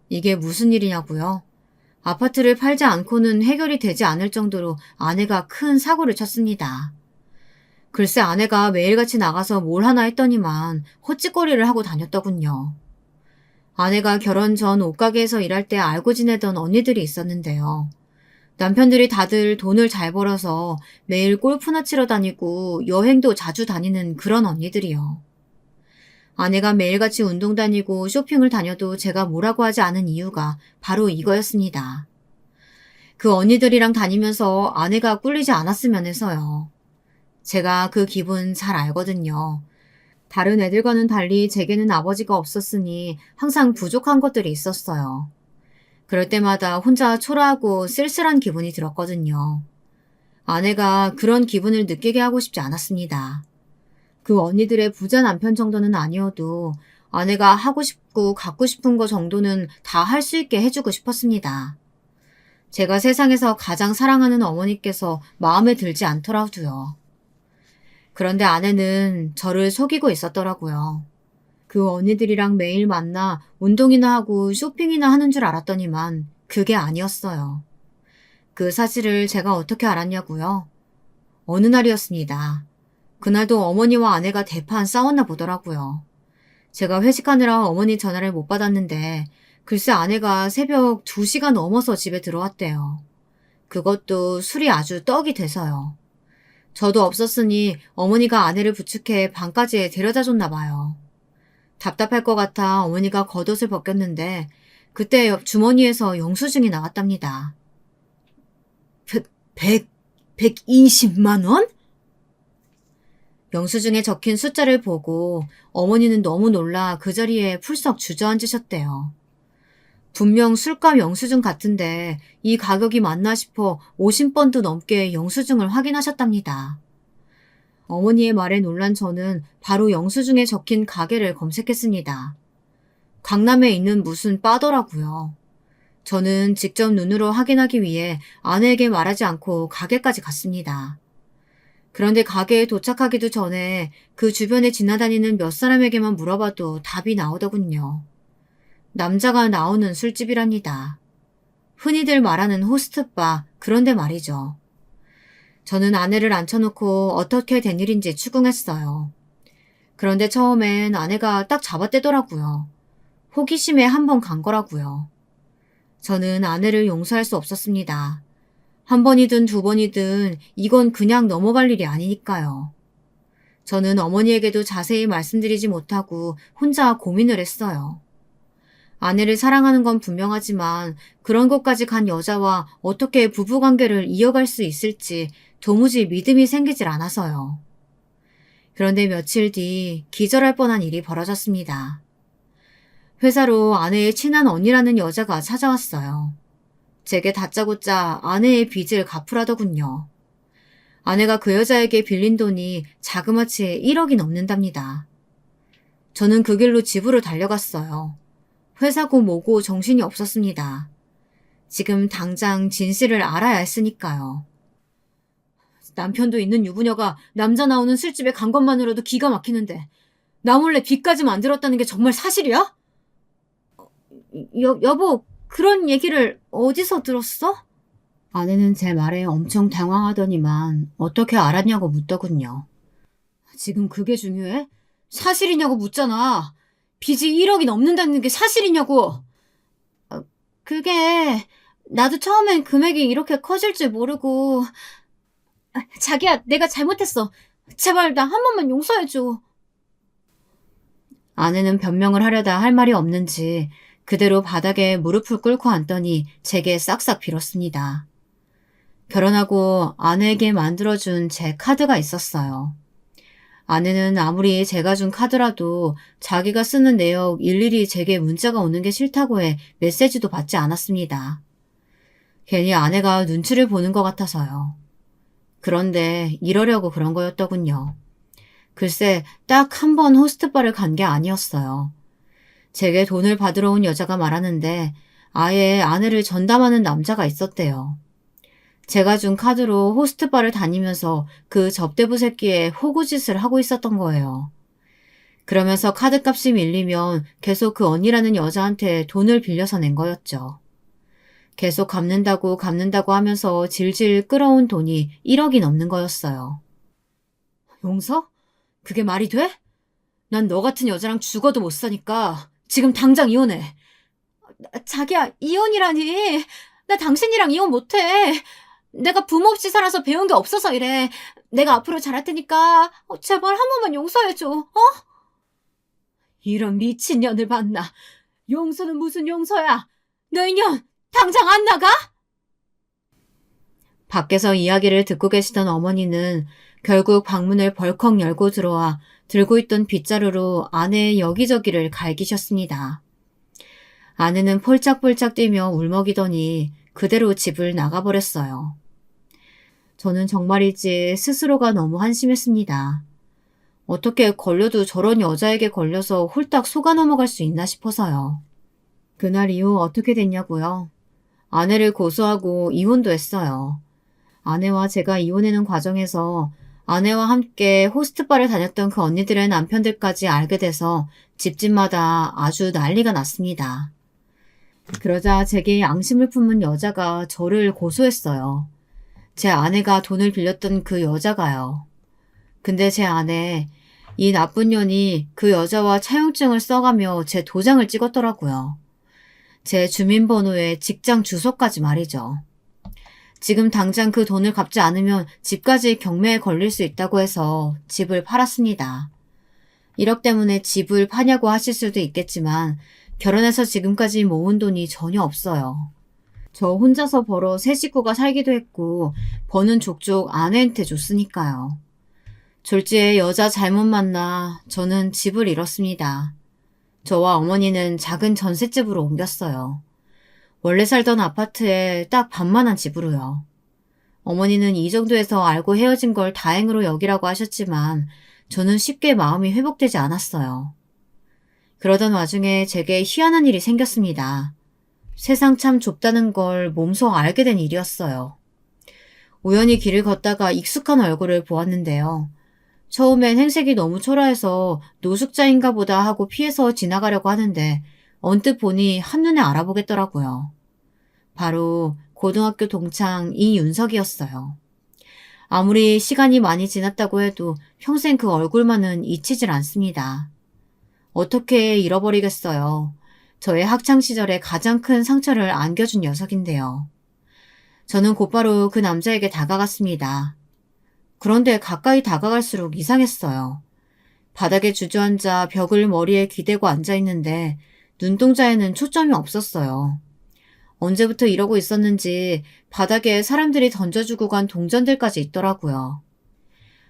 이게 무슨 일이냐고요? 아파트를 팔지 않고는 해결이 되지 않을 정도로 아내가 큰 사고를 쳤습니다. 글쎄 아내가 매일같이 나가서 뭘 하나 했더니만 헛짓거리를 하고 다녔더군요. 아내가 결혼 전 옷가게에서 일할 때 알고 지내던 언니들이 있었는데요. 남편들이 다들 돈을 잘 벌어서 매일 골프나 치러 다니고 여행도 자주 다니는 그런 언니들이요. 아내가 매일같이 운동 다니고 쇼핑을 다녀도 제가 뭐라고 하지 않은 이유가 바로 이거였습니다. 그 언니들이랑 다니면서 아내가 꿀리지 않았으면 해서요. 제가 그 기분 잘 알거든요. 다른 애들과는 달리 제게는 아버지가 없었으니 항상 부족한 것들이 있었어요. 그럴 때마다 혼자 초라하고 쓸쓸한 기분이 들었거든요. 아내가 그런 기분을 느끼게 하고 싶지 않았습니다. 그 언니들의 부자 남편 정도는 아니어도 아내가 하고 싶고 갖고 싶은 거 정도는 다 할 수 있게 해주고 싶었습니다. 제가 세상에서 가장 사랑하는 어머니께서 마음에 들지 않더라도요. 그런데 아내는 저를 속이고 있었더라고요. 그 언니들이랑 매일 만나 운동이나 하고 쇼핑이나 하는 줄 알았더니만 그게 아니었어요. 그 사실을 제가 어떻게 알았냐고요? 어느 날이었습니다. 그날도 어머니와 아내가 대판 싸웠나 보더라고요. 제가 회식하느라 어머니 전화를 못 받았는데 글쎄 아내가 새벽 2시가 넘어서 집에 들어왔대요. 그것도 술이 아주 떡이 돼서요. 저도 없었으니 어머니가 아내를 부축해 방까지 데려다 줬나 봐요. 답답할 것 같아 어머니가 겉옷을 벗겼는데 그때 옆 주머니에서 영수증이 나왔답니다. 120만 원? 영수증에 적힌 숫자를 보고 어머니는 너무 놀라 그 자리에 풀썩 주저앉으셨대요. 분명 술값 영수증 같은데 이 가격이 맞나 싶어 50번도 넘게 영수증을 확인하셨답니다. 어머니의 말에 놀란 저는 바로 영수증에 적힌 가게를 검색했습니다. 강남에 있는 무슨 바더라고요. 저는 직접 눈으로 확인하기 위해 아내에게 말하지 않고 가게까지 갔습니다. 그런데 가게에 도착하기도 전에 그 주변에 지나다니는 몇 사람에게만 물어봐도 답이 나오더군요. 남자가 나오는 술집이랍니다. 흔히들 말하는 호스트바, 그런데 말이죠. 저는 아내를 앉혀놓고 어떻게 된 일인지 추궁했어요. 그런데 처음엔 아내가 딱 잡아떼더라고요. 호기심에 한 번 간 거라고요. 저는 아내를 용서할 수 없었습니다. 한 번이든 두 번이든 이건 그냥 넘어갈 일이 아니니까요. 저는 어머니에게도 자세히 말씀드리지 못하고 혼자 고민을 했어요. 아내를 사랑하는 건 분명하지만 그런 것까지 간 여자와 어떻게 부부관계를 이어갈 수 있을지 도무지 믿음이 생기질 않아서요. 그런데 며칠 뒤 기절할 뻔한 일이 벌어졌습니다. 회사로 아내의 친한 언니라는 여자가 찾아왔어요. 제게 다짜고짜 아내의 빚을 갚으라더군요. 아내가 그 여자에게 빌린 돈이 자그마치 1억이 넘는답니다. 저는 그 길로 집으로 달려갔어요. 회사고 뭐고 정신이 없었습니다. 지금 당장 진실을 알아야 했으니까요. 남편도 있는 유부녀가 남자 나오는 술집에 간 것만으로도 기가 막히는데 나 몰래 빚까지 만들었다는 게 정말 사실이야? 여보, 그런 얘기를 어디서 들었어? 아내는 제 말에 엄청 당황하더니만 어떻게 알았냐고 묻더군요. 지금 그게 중요해? 사실이냐고 묻잖아. 빚이 1억이 넘는다는 게 사실이냐고. 그게 나도 처음엔 금액이 이렇게 커질 줄 모르고. 자기야, 내가 잘못했어. 제발 나 한 번만 용서해줘. 아내는 변명을 하려다 할 말이 없는지 그대로 바닥에 무릎을 꿇고 앉더니 제게 싹싹 빌었습니다. 결혼하고 아내에게 만들어준 제 카드가 있었어요. 아내는 아무리 제가 준 카드라도 자기가 쓰는 내역 일일이 제게 문자가 오는 게 싫다고 해 메시지도 받지 않았습니다. 괜히 아내가 눈치를 보는 것 같아서요. 그런데 이러려고 그런 거였더군요. 글쎄 딱 한 번 호스트바를 간 게 아니었어요. 제게 돈을 받으러 온 여자가 말하는데 아예 아내를 전담하는 남자가 있었대요. 제가 준 카드로 호스트바를 다니면서 그 접대부 새끼의 호구짓을 하고 있었던 거예요. 그러면서 카드값이 밀리면 계속 그 언니라는 여자한테 돈을 빌려서 낸 거였죠. 계속 갚는다고 하면서 질질 끌어온 돈이 1억이 넘는 거였어요. 용서? 그게 말이 돼? 난 너 같은 여자랑 죽어도 못 사니까 지금 당장 이혼해. 자기야, 이혼이라니. 나 당신이랑 이혼 못해. 내가 부모 없이 살아서 배운 게 없어서 이래. 내가 앞으로 잘할 테니까 제발 한 번만 용서해줘. 어? 이런 미친년을 봤나. 용서는 무슨 용서야. 너 이년 당장 안 나가? 밖에서 이야기를 듣고 계시던 어머니는 결국 방문을 벌컥 열고 들어와 들고 있던 빗자루로 아내의 여기저기를 갈기셨습니다. 아내는 폴짝폴짝 뛰며 울먹이더니 그대로 집을 나가버렸어요. 저는 정말이지 스스로가 너무 한심했습니다. 어떻게 걸려도 저런 여자에게 걸려서 홀딱 속아 넘어갈 수 있나 싶어서요. 그날 이후 어떻게 됐냐고요? 아내를 고소하고 이혼도 했어요. 아내와 제가 이혼하는 과정에서 아내와 함께 호스트바를 다녔던 그 언니들의 남편들까지 알게 돼서 집집마다 아주 난리가 났습니다. 그러자 제게 양심을 품은 여자가 저를 고소했어요. 제 아내가 돈을 빌렸던 그 여자가요. 근데 제 아내, 이 나쁜 년이 그 여자와 차용증을 써가며 제 도장을 찍었더라고요. 제 주민번호에 직장 주소까지 말이죠. 지금 당장 그 돈을 갚지 않으면 집까지 경매에 걸릴 수 있다고 해서 집을 팔았습니다. 1억 때문에 집을 파냐고 하실 수도 있겠지만 결혼해서 지금까지 모은 돈이 전혀 없어요. 저 혼자서 벌어 세 식구가 살기도 했고 버는 족족 아내한테 줬으니까요. 졸지에 여자 잘못 만나 저는 집을 잃었습니다. 저와 어머니는 작은 전셋집으로 옮겼어요. 원래 살던 아파트에 딱 반만한 집으로요. 어머니는 이 정도에서 알고 헤어진 걸 다행으로 여기라고 하셨지만 저는 쉽게 마음이 회복되지 않았어요. 그러던 와중에 제게 희한한 일이 생겼습니다. 세상 참 좁다는 걸 몸소 알게 된 일이었어요. 우연히 길을 걷다가 익숙한 얼굴을 보았는데요. 처음엔 행색이 너무 초라해서 노숙자인가 보다 하고 피해서 지나가려고 하는데 언뜻 보니 한눈에 알아보겠더라고요. 바로 고등학교 동창 이윤석이었어요. 아무리 시간이 많이 지났다고 해도 평생 그 얼굴만은 잊히질 않습니다. 어떻게 잃어버리겠어요. 저의 학창시절에 가장 큰 상처를 안겨준 녀석인데요. 저는 곧바로 그 남자에게 다가갔습니다. 그런데 가까이 다가갈수록 이상했어요. 바닥에 주저앉아 벽을 머리에 기대고 앉아있는데 눈동자에는 초점이 없었어요. 언제부터 이러고 있었는지 바닥에 사람들이 던져주고 간 동전들까지 있더라고요.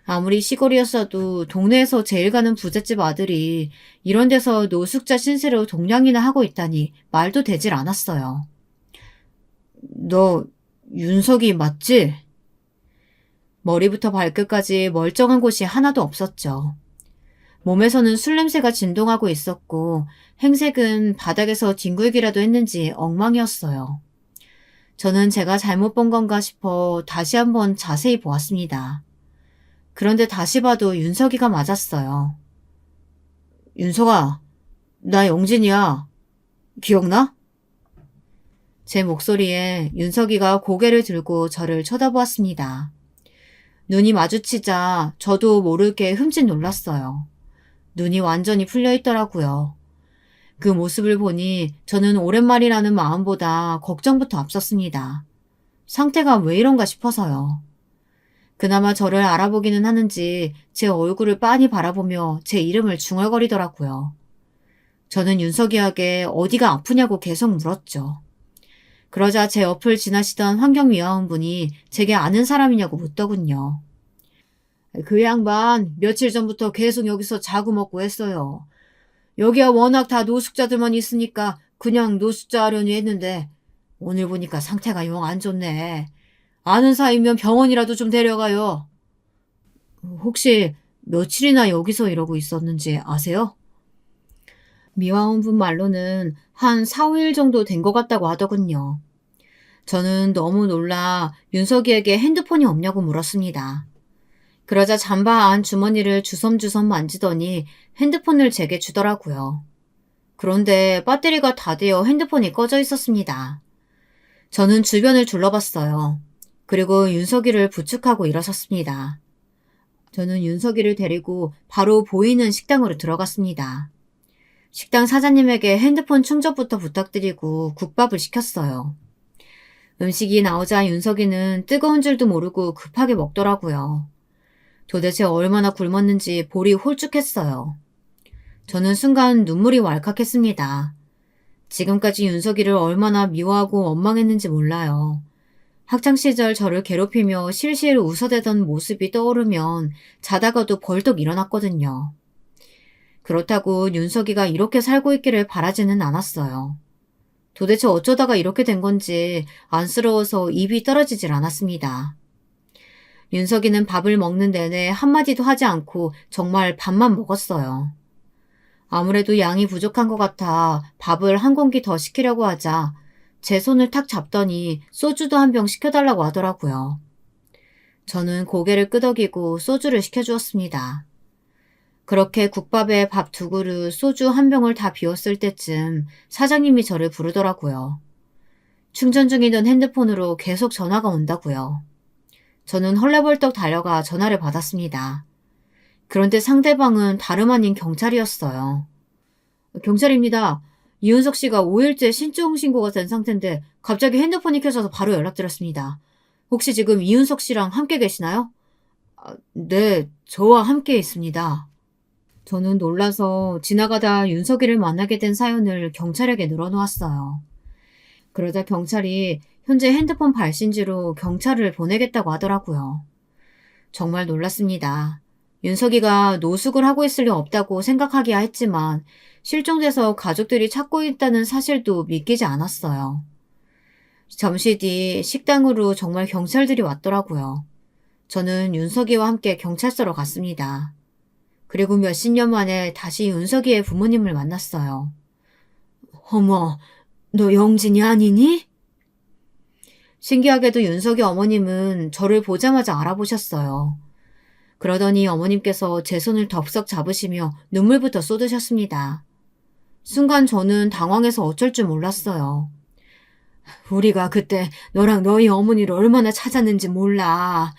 아무리 시골이었어도 동네에서 제일 가는 부잣집 아들이 이런 데서 노숙자 신세로 동냥이나 하고 있다니 말도 되질 않았어요. 너 윤석이 맞지? 머리부터 발끝까지 멀쩡한 곳이 하나도 없었죠. 몸에서는 술 냄새가 진동하고 있었고 행색은 바닥에서 뒹굴기라도 했는지 엉망이었어요. 저는 제가 잘못 본 건가 싶어 다시 한번 자세히 보았습니다. 그런데 다시 봐도 윤석이가 맞았어요. 윤석아, 나 영진이야. 기억나? 제 목소리에 윤석이가 고개를 들고 저를 쳐다보았습니다. 눈이 마주치자 저도 모르게 흠칫 놀랐어요. 눈이 완전히 풀려 있더라고요. 그 모습을 보니 저는 오랜만이라는 마음보다 걱정부터 앞섰습니다. 상태가 왜 이런가 싶어서요. 그나마 저를 알아보기는 하는지 제 얼굴을 빤히 바라보며 제 이름을 중얼거리더라고요. 저는 윤석이에게 어디가 아프냐고 계속 물었죠. 그러자 제 옆을 지나시던 환경미화원분이 제게 아는 사람이냐고 묻더군요. 그 양반 며칠 전부터 계속 여기서 자고 먹고 했어요. 여기야 워낙 다 노숙자들만 있으니까 그냥 노숙자 하려니 했는데 오늘 보니까 상태가 영 안 좋네. 아는 사이면 병원이라도 좀 데려가요. 혹시 며칠이나 여기서 이러고 있었는지 아세요? 미화원분 말로는 한 4, 5일 정도 된 것 같다고 하더군요. 저는 너무 놀라 윤석이에게 핸드폰이 없냐고 물었습니다. 그러자 잠바 안 주머니를 주섬주섬 만지더니 핸드폰을 제게 주더라고요. 그런데 배터리가 다 되어 핸드폰이 꺼져 있었습니다. 저는 주변을 둘러봤어요. 그리고 윤석이를 부축하고 일어섰습니다. 저는 윤석이를 데리고 바로 보이는 식당으로 들어갔습니다. 식당 사장님에게 핸드폰 충전부터 부탁드리고 국밥을 시켰어요. 음식이 나오자 윤석이는 뜨거운 줄도 모르고 급하게 먹더라고요. 도대체 얼마나 굶었는지 볼이 홀쭉했어요. 저는 순간 눈물이 왈칵했습니다. 지금까지 윤석이를 얼마나 미워하고 원망했는지 몰라요. 학창시절 저를 괴롭히며 실실 웃어대던 모습이 떠오르면 자다가도 벌떡 일어났거든요. 그렇다고 윤석이가 이렇게 살고 있기를 바라지는 않았어요. 도대체 어쩌다가 이렇게 된 건지 안쓰러워서 입이 떨어지질 않았습니다. 윤석이는 밥을 먹는 내내 한마디도 하지 않고 정말 밥만 먹었어요. 아무래도 양이 부족한 것 같아 밥을 한 공기 더 시키려고 하자 제 손을 탁 잡더니 소주도 한 병 시켜달라고 하더라고요. 저는 고개를 끄덕이고 소주를 시켜주었습니다. 그렇게 국밥에 밥 2그릇, 소주 한 병을 다 비웠을 때쯤 사장님이 저를 부르더라고요. 충전 중이던 핸드폰으로 계속 전화가 온다고요. 저는 헐레벌떡 달려가 전화를 받았습니다. 그런데 상대방은 다름 아닌 경찰이었어요. 경찰입니다. 이윤석 씨가 5일째 신종 신고가 된 상태인데 갑자기 핸드폰이 켜져서 바로 연락드렸습니다. 혹시 지금 이윤석 씨랑 함께 계시나요? 네, 저와 함께 있습니다. 저는 놀라서 지나가다 윤석이를 만나게 된 사연을 경찰에게 늘어놓았어요. 그러자 경찰이 현재 핸드폰 발신지로 경찰을 보내겠다고 하더라고요. 정말 놀랐습니다. 윤석이가 노숙을 하고 있을 리 없다고 생각하기야 했지만 실종돼서 가족들이 찾고 있다는 사실도 믿기지 않았어요. 잠시 뒤 식당으로 정말 경찰들이 왔더라고요. 저는 윤석이와 함께 경찰서로 갔습니다. 그리고 몇십 년 만에 다시 윤석이의 부모님을 만났어요. 어머, 너 영진이 아니니? 신기하게도 윤석이 어머님은 저를 보자마자 알아보셨어요. 그러더니 어머님께서 제 손을 덥석 잡으시며 눈물부터 쏟으셨습니다. 순간 저는 당황해서 어쩔 줄 몰랐어요. 우리가 그때 너랑 너희 어머니를 얼마나 찾았는지 몰라.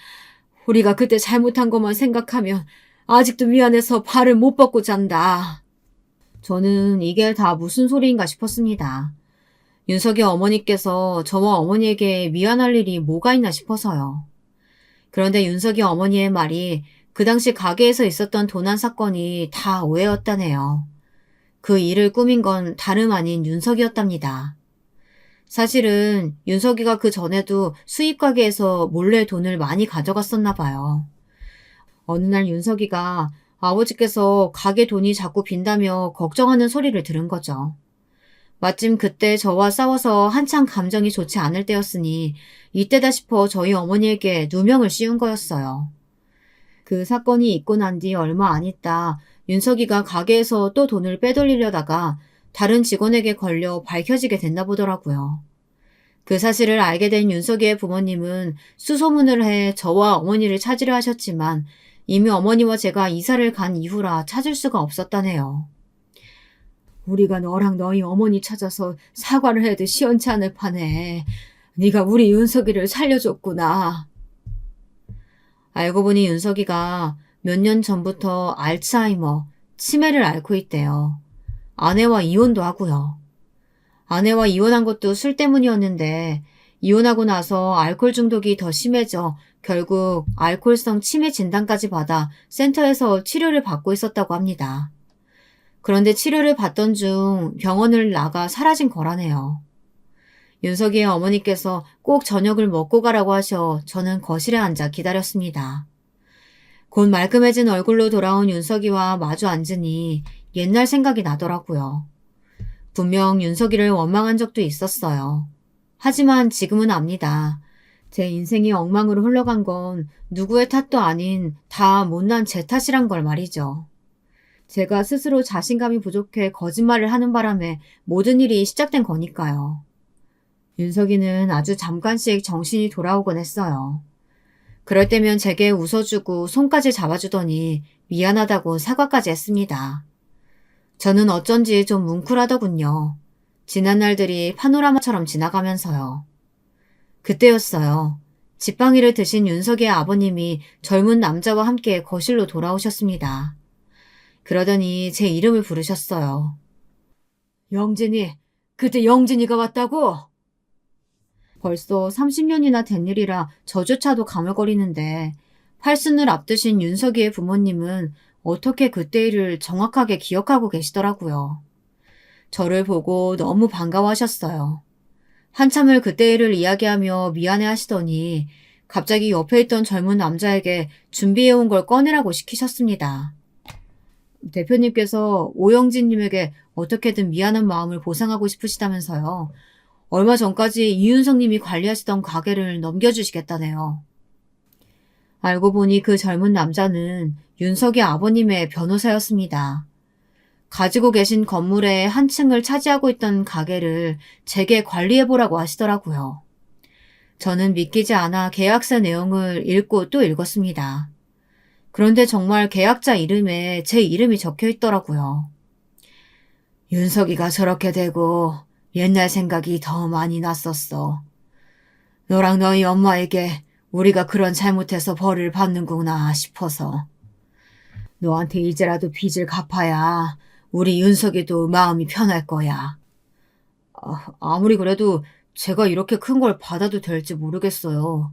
우리가 그때 잘못한 것만 생각하면 아직도 미안해서 발을 못 뻗고 잔다. 저는 이게 다 무슨 소리인가 싶었습니다. 윤석이 어머니께서 저와 어머니에게 미안할 일이 뭐가 있나 싶어서요. 그런데 윤석이 어머니의 말이 그 당시 가게에서 있었던 도난 사건이 다 오해였다네요. 그 일을 꾸민 건 다름 아닌 윤석이었답니다. 사실은 윤석이가 그 전에도 수입 가게에서 몰래 돈을 많이 가져갔었나 봐요. 어느 날 윤석이가 아버지께서 가게 돈이 자꾸 빈다며 걱정하는 소리를 들은 거죠. 마침 그때 저와 싸워서 한창 감정이 좋지 않을 때였으니 이때다 싶어 저희 어머니에게 누명을 씌운 거였어요. 그 사건이 있고 난 뒤 얼마 안 있다 윤석이가 가게에서 또 돈을 빼돌리려다가 다른 직원에게 걸려 밝혀지게 됐나 보더라고요. 그 사실을 알게 된 윤석이의 부모님은 수소문을 해 저와 어머니를 찾으려 하셨지만 이미 어머니와 제가 이사를 간 이후라 찾을 수가 없었다네요. 우리가 너랑 너희 어머니 찾아서 사과를 해도 시원치 않을 판에 네가 우리 윤석이를 살려줬구나. 알고 보니 윤석이가 몇 년 전부터 알츠하이머, 치매를 앓고 있대요. 아내와 이혼도 하고요. 아내와 이혼한 것도 술 때문이었는데 이혼하고 나서 알코올 중독이 더 심해져 결국 알코올성 치매 진단까지 받아 센터에서 치료를 받고 있었다고 합니다. 그런데 치료를 받던 중 병원을 나가 사라진 거라네요. 윤석이의 어머니께서 꼭 저녁을 먹고 가라고 하셔 저는 거실에 앉아 기다렸습니다. 곧 말끔해진 얼굴로 돌아온 윤석이와 마주 앉으니 옛날 생각이 나더라고요. 분명 윤석이를 원망한 적도 있었어요. 하지만 지금은 압니다. 제 인생이 엉망으로 흘러간 건 누구의 탓도 아닌 다 못난 제 탓이란 걸 말이죠. 제가 스스로 자신감이 부족해 거짓말을 하는 바람에 모든 일이 시작된 거니까요. 윤석이는 아주 잠깐씩 정신이 돌아오곤 했어요. 그럴 때면 제게 웃어주고 손까지 잡아주더니 미안하다고 사과까지 했습니다. 저는 어쩐지 좀 뭉클하더군요. 지난 날들이 파노라마처럼 지나가면서요. 그때였어요. 지팡이를 드신 윤석이의 아버님이 젊은 남자와 함께 거실로 돌아오셨습니다. 그러더니 제 이름을 부르셨어요. 영진이, 그때 영진이가 왔다고? 벌써 30년이나 된 일이라 저조차도 가물거리는데 팔순을 앞두신 윤석이의 부모님은 어떻게 그때 일을 정확하게 기억하고 계시더라고요. 저를 보고 너무 반가워하셨어요. 한참을 그때 일을 이야기하며 미안해 하시더니 갑자기 옆에 있던 젊은 남자에게 준비해온 걸 꺼내라고 시키셨습니다. 대표님께서 오영진님에게 어떻게든 미안한 마음을 보상하고 싶으시다면서요. 얼마 전까지 이윤성님이 관리하시던 가게를 넘겨주시겠다네요. 알고 보니 그 젊은 남자는 윤석이 아버님의 변호사였습니다. 가지고 계신 건물의 한 층을 차지하고 있던 가게를 제게 관리해보라고 하시더라고요. 저는 믿기지 않아 계약서 내용을 읽고 또 읽었습니다. 그런데 정말 계약자 이름에 제 이름이 적혀 있더라고요. 윤석이가 저렇게 되고 옛날 생각이 더 많이 났었어. 너랑 너희 엄마에게 우리가 그런 잘못해서 벌을 받는구나 싶어서. 너한테 이제라도 빚을 갚아야 우리 윤석이도 마음이 편할 거야. 아무리 그래도 제가 이렇게 큰 걸 받아도 될지 모르겠어요.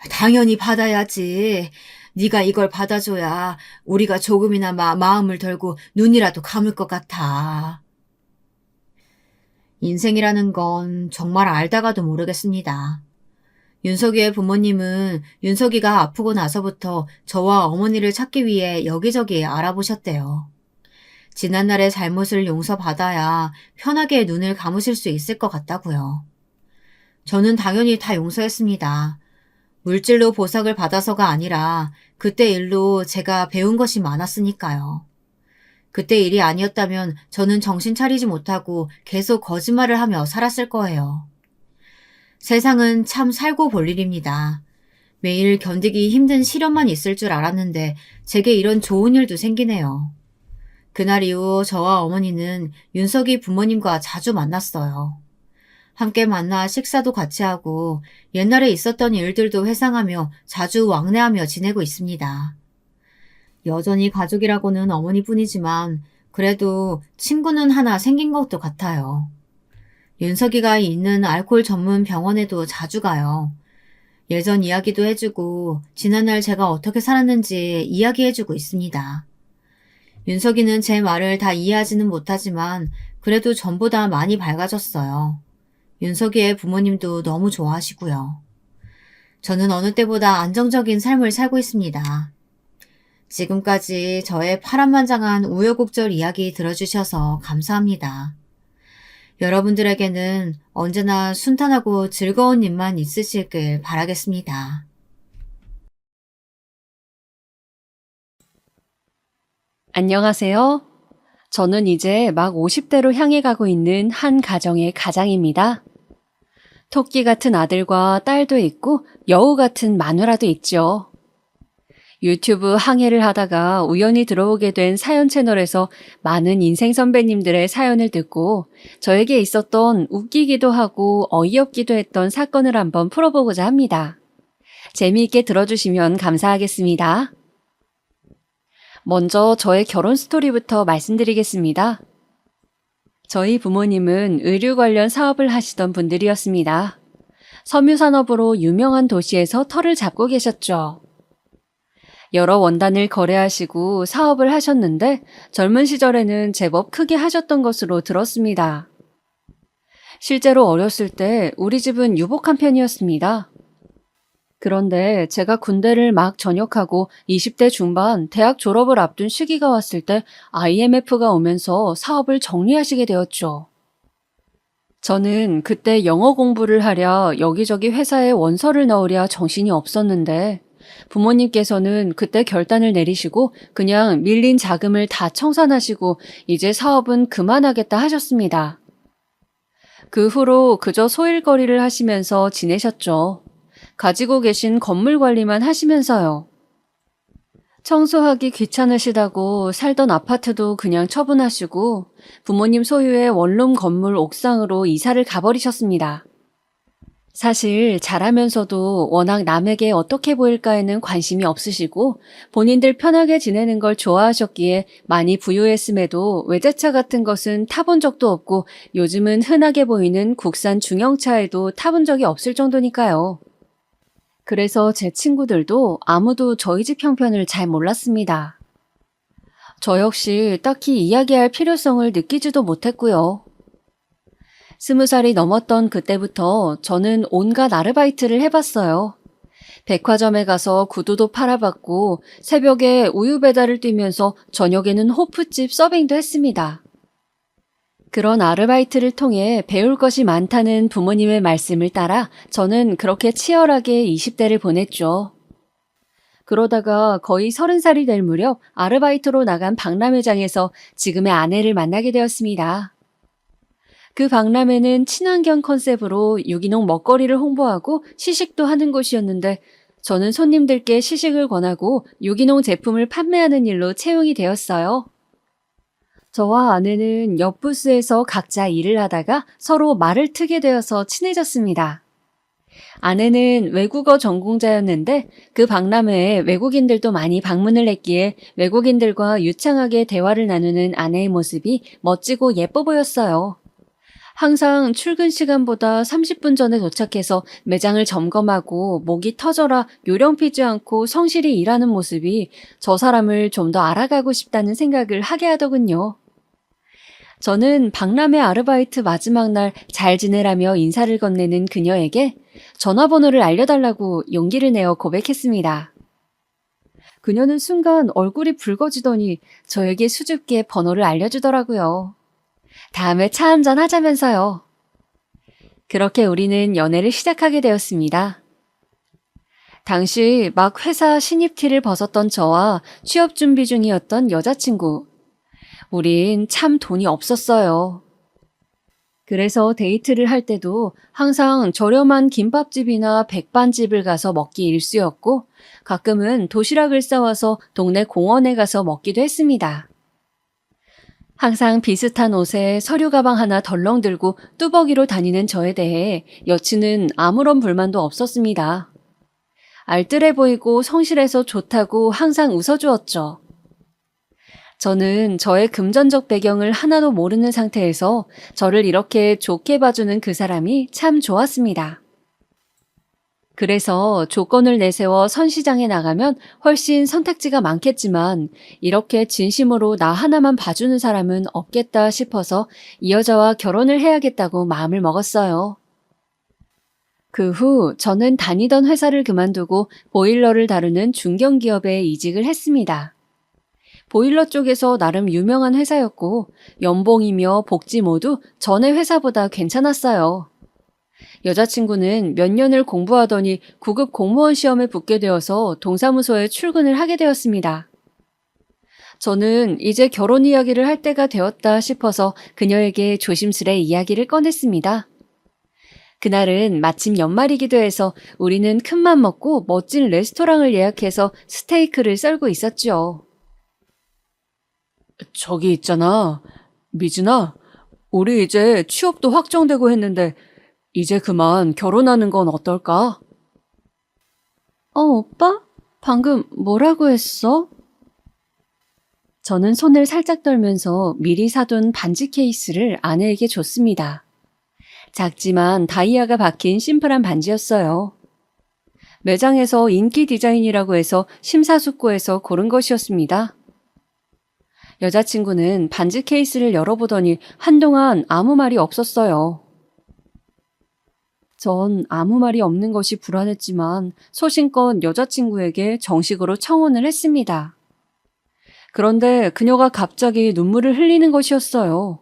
당연히 받아야지. 네가 이걸 받아줘야 우리가 조금이나마 마음을 덜고 눈이라도 감을 것 같아. 인생이라는 건 정말 알다가도 모르겠습니다. 윤석이의 부모님은 윤석이가 아프고 나서부터 저와 어머니를 찾기 위해 여기저기 알아보셨대요. 지난날의 잘못을 용서받아야 편하게 눈을 감으실 수 있을 것 같다고요. 저는 당연히 다 용서했습니다. 물질로 보상을 받아서가 아니라 그때 일로 제가 배운 것이 많았으니까요. 그때 일이 아니었다면 저는 정신 차리지 못하고 계속 거짓말을 하며 살았을 거예요. 세상은 참 살고 볼 일입니다. 매일 견디기 힘든 시련만 있을 줄 알았는데 제게 이런 좋은 일도 생기네요. 그날 이후 저와 어머니는 윤석이 부모님과 자주 만났어요. 함께 만나 식사도 같이 하고 옛날에 있었던 일들도 회상하며 자주 왕래하며 지내고 있습니다. 여전히 가족이라고는 어머니뿐이지만 그래도 친구는 하나 생긴 것도 같아요. 윤석이가 있는 알코올 전문 병원에도 자주 가요. 예전 이야기도 해주고 지난날 제가 어떻게 살았는지 이야기해주고 있습니다. 윤석이는 제 말을 다 이해하지는 못하지만 그래도 전보다 많이 밝아졌어요. 윤석이의 부모님도 너무 좋아하시고요. 저는 어느 때보다 안정적인 삶을 살고 있습니다. 지금까지 저의 파란만장한 우여곡절 이야기 들어주셔서 감사합니다. 여러분들에게는 언제나 순탄하고 즐거운 일만 있으시길 바라겠습니다. 안녕하세요. 저는 이제 막 50대로 향해 가고 있는 한 가정의 가장입니다. 토끼 같은 아들과 딸도 있고 여우 같은 마누라도 있죠. 유튜브 항해를 하다가 우연히 들어오게 된 사연 채널에서 많은 인생 선배님들의 사연을 듣고 저에게 있었던 웃기기도 하고 어이없기도 했던 사건을 한번 풀어보고자 합니다. 재미있게 들어주시면 감사하겠습니다. 먼저 저의 결혼 스토리부터 말씀드리겠습니다. 저희 부모님은 의류 관련 사업을 하시던 분들이었습니다. 섬유산업으로 유명한 도시에서 터를 잡고 계셨죠. 여러 원단을 거래하시고 사업을 하셨는데 젊은 시절에는 제법 크게 하셨던 것으로 들었습니다. 실제로 어렸을 때 우리 집은 유복한 편이었습니다. 그런데 제가 군대를 막 전역하고 20대 중반 대학 졸업을 앞둔 시기가 왔을 때 IMF가 오면서 사업을 정리하시게 되었죠. 저는 그때 영어 공부를 하랴 여기저기 회사에 원서를 넣으랴 정신이 없었는데 부모님께서는 그때 결단을 내리시고 그냥 밀린 자금을 다 청산하시고 이제 사업은 그만하겠다 하셨습니다. 그 후로 그저 소일거리를 하시면서 지내셨죠. 가지고 계신 건물 관리만 하시면서요. 청소하기 귀찮으시다고 살던 아파트도 그냥 처분하시고 부모님 소유의 원룸 건물 옥상으로 이사를 가버리셨습니다. 사실 잘하면서도 워낙 남에게 어떻게 보일까에는 관심이 없으시고 본인들 편하게 지내는 걸 좋아하셨기에 많이 부유했음에도 외제차 같은 것은 타본 적도 없고 요즘은 흔하게 보이는 국산 중형차에도 타본 적이 없을 정도니까요. 그래서 제 친구들도 아무도 저희 집 형편을 잘 몰랐습니다. 저 역시 딱히 이야기할 필요성을 느끼지도 못했고요. 20살이 넘었던 그때부터 저는 온갖 아르바이트를 해봤어요. 백화점에 가서 구두도 팔아봤고 새벽에 우유 배달을 뛰면서 저녁에는 호프집 서빙도 했습니다. 그런 아르바이트를 통해 배울 것이 많다는 부모님의 말씀을 따라 저는 그렇게 치열하게 20대를 보냈죠. 그러다가 거의 30살이 될 무렵 아르바이트로 나간 박람회장에서 지금의 아내를 만나게 되었습니다. 그 박람회는 친환경 컨셉으로 유기농 먹거리를 홍보하고 시식도 하는 곳이었는데 저는 손님들께 시식을 권하고 유기농 제품을 판매하는 일로 채용이 되었어요. 저와 아내는 옆 부스에서 각자 일을 하다가 서로 말을 트게 되어서 친해졌습니다. 아내는 외국어 전공자였는데 그 박람회에 외국인들도 많이 방문을 했기에 외국인들과 유창하게 대화를 나누는 아내의 모습이 멋지고 예뻐 보였어요. 항상 출근 시간보다 30분 전에 도착해서 매장을 점검하고 목이 터져라 요령 피지 않고 성실히 일하는 모습이 저 사람을 좀 더 알아가고 싶다는 생각을 하게 하더군요. 저는 박람회 아르바이트 마지막 날 잘 지내라며 인사를 건네는 그녀에게 전화번호를 알려달라고 용기를 내어 고백했습니다. 그녀는 순간 얼굴이 붉어지더니 저에게 수줍게 번호를 알려주더라고요. 다음에 차 한잔 하자면서요. 그렇게 우리는 연애를 시작하게 되었습니다. 당시 막 회사 신입티를 벗었던 저와 취업 준비 중이었던 여자친구. 우린 참 돈이 없었어요. 그래서 데이트를 할 때도 항상 저렴한 김밥집이나 백반집을 가서 먹기 일쑤였고 가끔은 도시락을 싸와서 동네 공원에 가서 먹기도 했습니다. 항상 비슷한 옷에 서류 가방 하나 덜렁 들고 뚜벅이로 다니는 저에 대해 여친은 아무런 불만도 없었습니다. 알뜰해 보이고 성실해서 좋다고 항상 웃어주었죠. 저는 저의 금전적 배경을 하나도 모르는 상태에서 저를 이렇게 좋게 봐주는 그 사람이 참 좋았습니다. 그래서 조건을 내세워 선시장에 나가면 훨씬 선택지가 많겠지만 이렇게 진심으로 나 하나만 봐주는 사람은 없겠다 싶어서 이 여자와 결혼을 해야겠다고 마음을 먹었어요. 그 후 저는 다니던 회사를 그만두고 보일러를 다루는 중견기업에 이직을 했습니다. 보일러 쪽에서 나름 유명한 회사였고 연봉이며 복지 모두 전에 회사보다 괜찮았어요. 여자친구는 몇 년을 공부하더니 9급 공무원 시험에 붙게 되어서 동사무소에 출근을 하게 되었습니다. 저는 이제 결혼 이야기를 할 때가 되었다 싶어서 그녀에게 조심스레 이야기를 꺼냈습니다. 그날은 마침 연말이기도 해서 우리는 큰맘 먹고 멋진 레스토랑을 예약해서 스테이크를 썰고 있었죠. 저기 있잖아. 미진아, 우리 이제 취업도 확정되고 했는데 이제 그만 결혼하는 건 어떨까? 오빠? 방금 뭐라고 했어? 저는 손을 살짝 떨면서 미리 사둔 반지 케이스를 아내에게 줬습니다. 작지만 다이아가 박힌 심플한 반지였어요. 매장에서 인기 디자인이라고 해서 심사숙고해서 고른 것이었습니다. 여자친구는 반지 케이스를 열어보더니 한동안 아무 말이 없었어요. 전 아무 말이 없는 것이 불안했지만 소신껏 여자친구에게 정식으로 청혼을 했습니다. 그런데 그녀가 갑자기 눈물을 흘리는 것이었어요.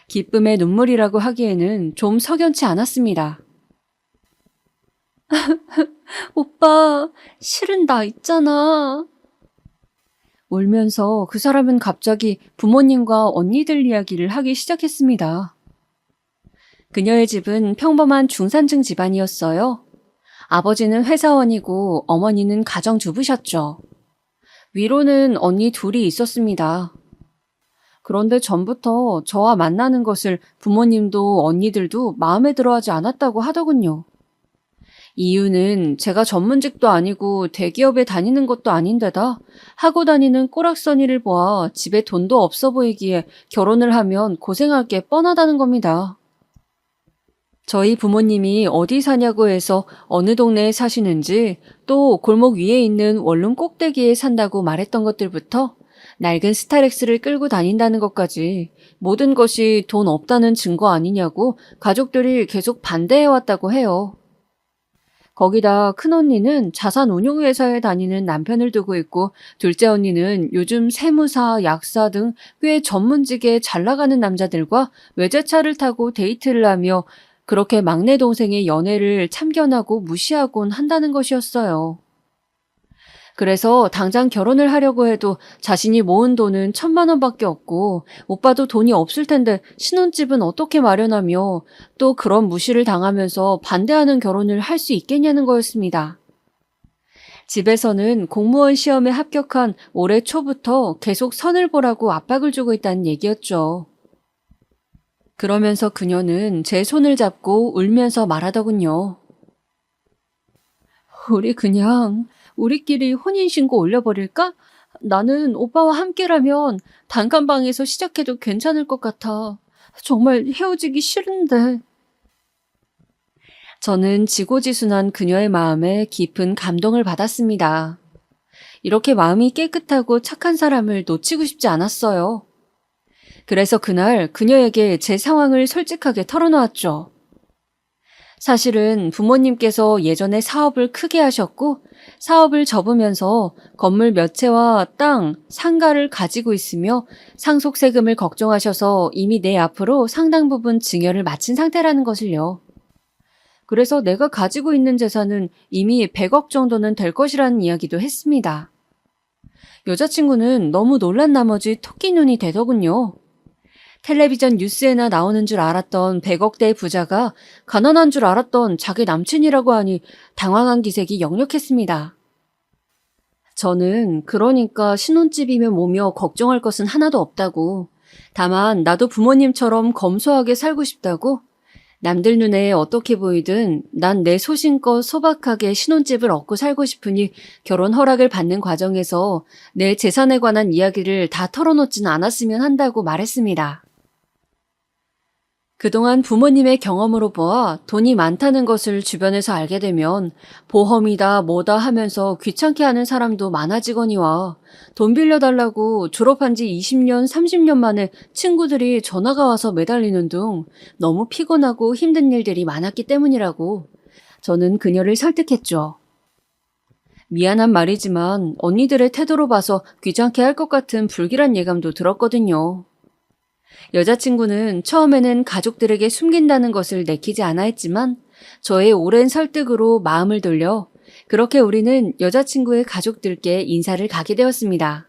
기쁨의 눈물이라고 하기에는 좀 석연치 않았습니다. 오빠, 실은 나 있잖아. 울면서 그 사람은 갑자기 부모님과 언니들 이야기를 하기 시작했습니다. 그녀의 집은 평범한 중산층 집안이었어요. 아버지는 회사원이고 어머니는 가정주부셨죠. 위로는 언니 둘이 있었습니다. 그런데 전부터 저와 만나는 것을 부모님도 언니들도 마음에 들어하지 않았다고 하더군요. 이유는 제가 전문직도 아니고 대기업에 다니는 것도 아닌데다 하고 다니는 꼬락서니를 보아 집에 돈도 없어 보이기에 결혼을 하면 고생할 게 뻔하다는 겁니다. 저희 부모님이 어디 사냐고 해서 어느 동네에 사시는지 또 골목 위에 있는 원룸 꼭대기에 산다고 말했던 것들부터 낡은 스타렉스를 끌고 다닌다는 것까지 모든 것이 돈 없다는 증거 아니냐고 가족들이 계속 반대해왔다고 해요. 거기다 큰언니는 자산운용회사에 다니는 남편을 두고 있고 둘째 언니는 요즘 세무사, 약사 등 꽤 전문직에 잘 나가는 남자들과 외제차를 타고 데이트를 하며 그렇게 막내 동생의 연애를 참견하고 무시하곤 한다는 것이었어요. 그래서 당장 결혼을 하려고 해도 자신이 모은 돈은 1,000만 원밖에 없고 오빠도 돈이 없을 텐데 신혼집은 어떻게 마련하며 또 그런 무시를 당하면서 반대하는 결혼을 할 수 있겠냐는 거였습니다. 집에서는 공무원 시험에 합격한 올해 초부터 계속 선을 보라고 압박을 주고 있다는 얘기였죠. 그러면서 그녀는 제 손을 잡고 울면서 말하더군요. 우리 그냥 우리끼리 혼인신고 올려버릴까? 나는 오빠와 함께라면 단칸방에서 시작해도 괜찮을 것 같아. 정말 헤어지기 싫은데. 저는 지고지순한 그녀의 마음에 깊은 감동을 받았습니다. 이렇게 마음이 깨끗하고 착한 사람을 놓치고 싶지 않았어요. 그래서 그날 그녀에게 제 상황을 솔직하게 털어놓았죠. 사실은 부모님께서 예전에 사업을 크게 하셨고 사업을 접으면서 건물 몇 채와 땅, 상가를 가지고 있으며 상속세금을 걱정하셔서 이미 내 앞으로 상당 부분 증여를 마친 상태라는 것을요. 그래서 내가 가지고 있는 재산은 이미 100억 정도는 될 것이라는 이야기도 했습니다. 여자친구는 너무 놀란 나머지 토끼눈이 되더군요. 텔레비전 뉴스에나 나오는 줄 알았던 100억대의 부자가 가난한 줄 알았던 자기 남친이라고 하니 당황한 기색이 역력했습니다. 저는 그러니까 신혼집이면 뭐며 걱정할 것은 하나도 없다고, 다만 나도 부모님처럼 검소하게 살고 싶다고, 남들 눈에 어떻게 보이든 난 내 소신껏 소박하게 신혼집을 얻고 살고 싶으니 결혼 허락을 받는 과정에서 내 재산에 관한 이야기를 다 털어놓지는 않았으면 한다고 말했습니다. 그동안 부모님의 경험으로 보아 돈이 많다는 것을 주변에서 알게 되면 보험이다 뭐다 하면서 귀찮게 하는 사람도 많아지거니와 돈 빌려달라고 졸업한 지 20년, 30년 만에 친구들이 전화가 와서 매달리는 등 너무 피곤하고 힘든 일들이 많았기 때문이라고 저는 그녀를 설득했죠. 미안한 말이지만 언니들의 태도로 봐서 귀찮게 할 것 같은 불길한 예감도 들었거든요. 여자친구는 처음에는 가족들에게 숨긴다는 것을 내키지 않아 했지만 저의 오랜 설득으로 마음을 돌려 그렇게 우리는 여자친구의 가족들께 인사를 가게 되었습니다.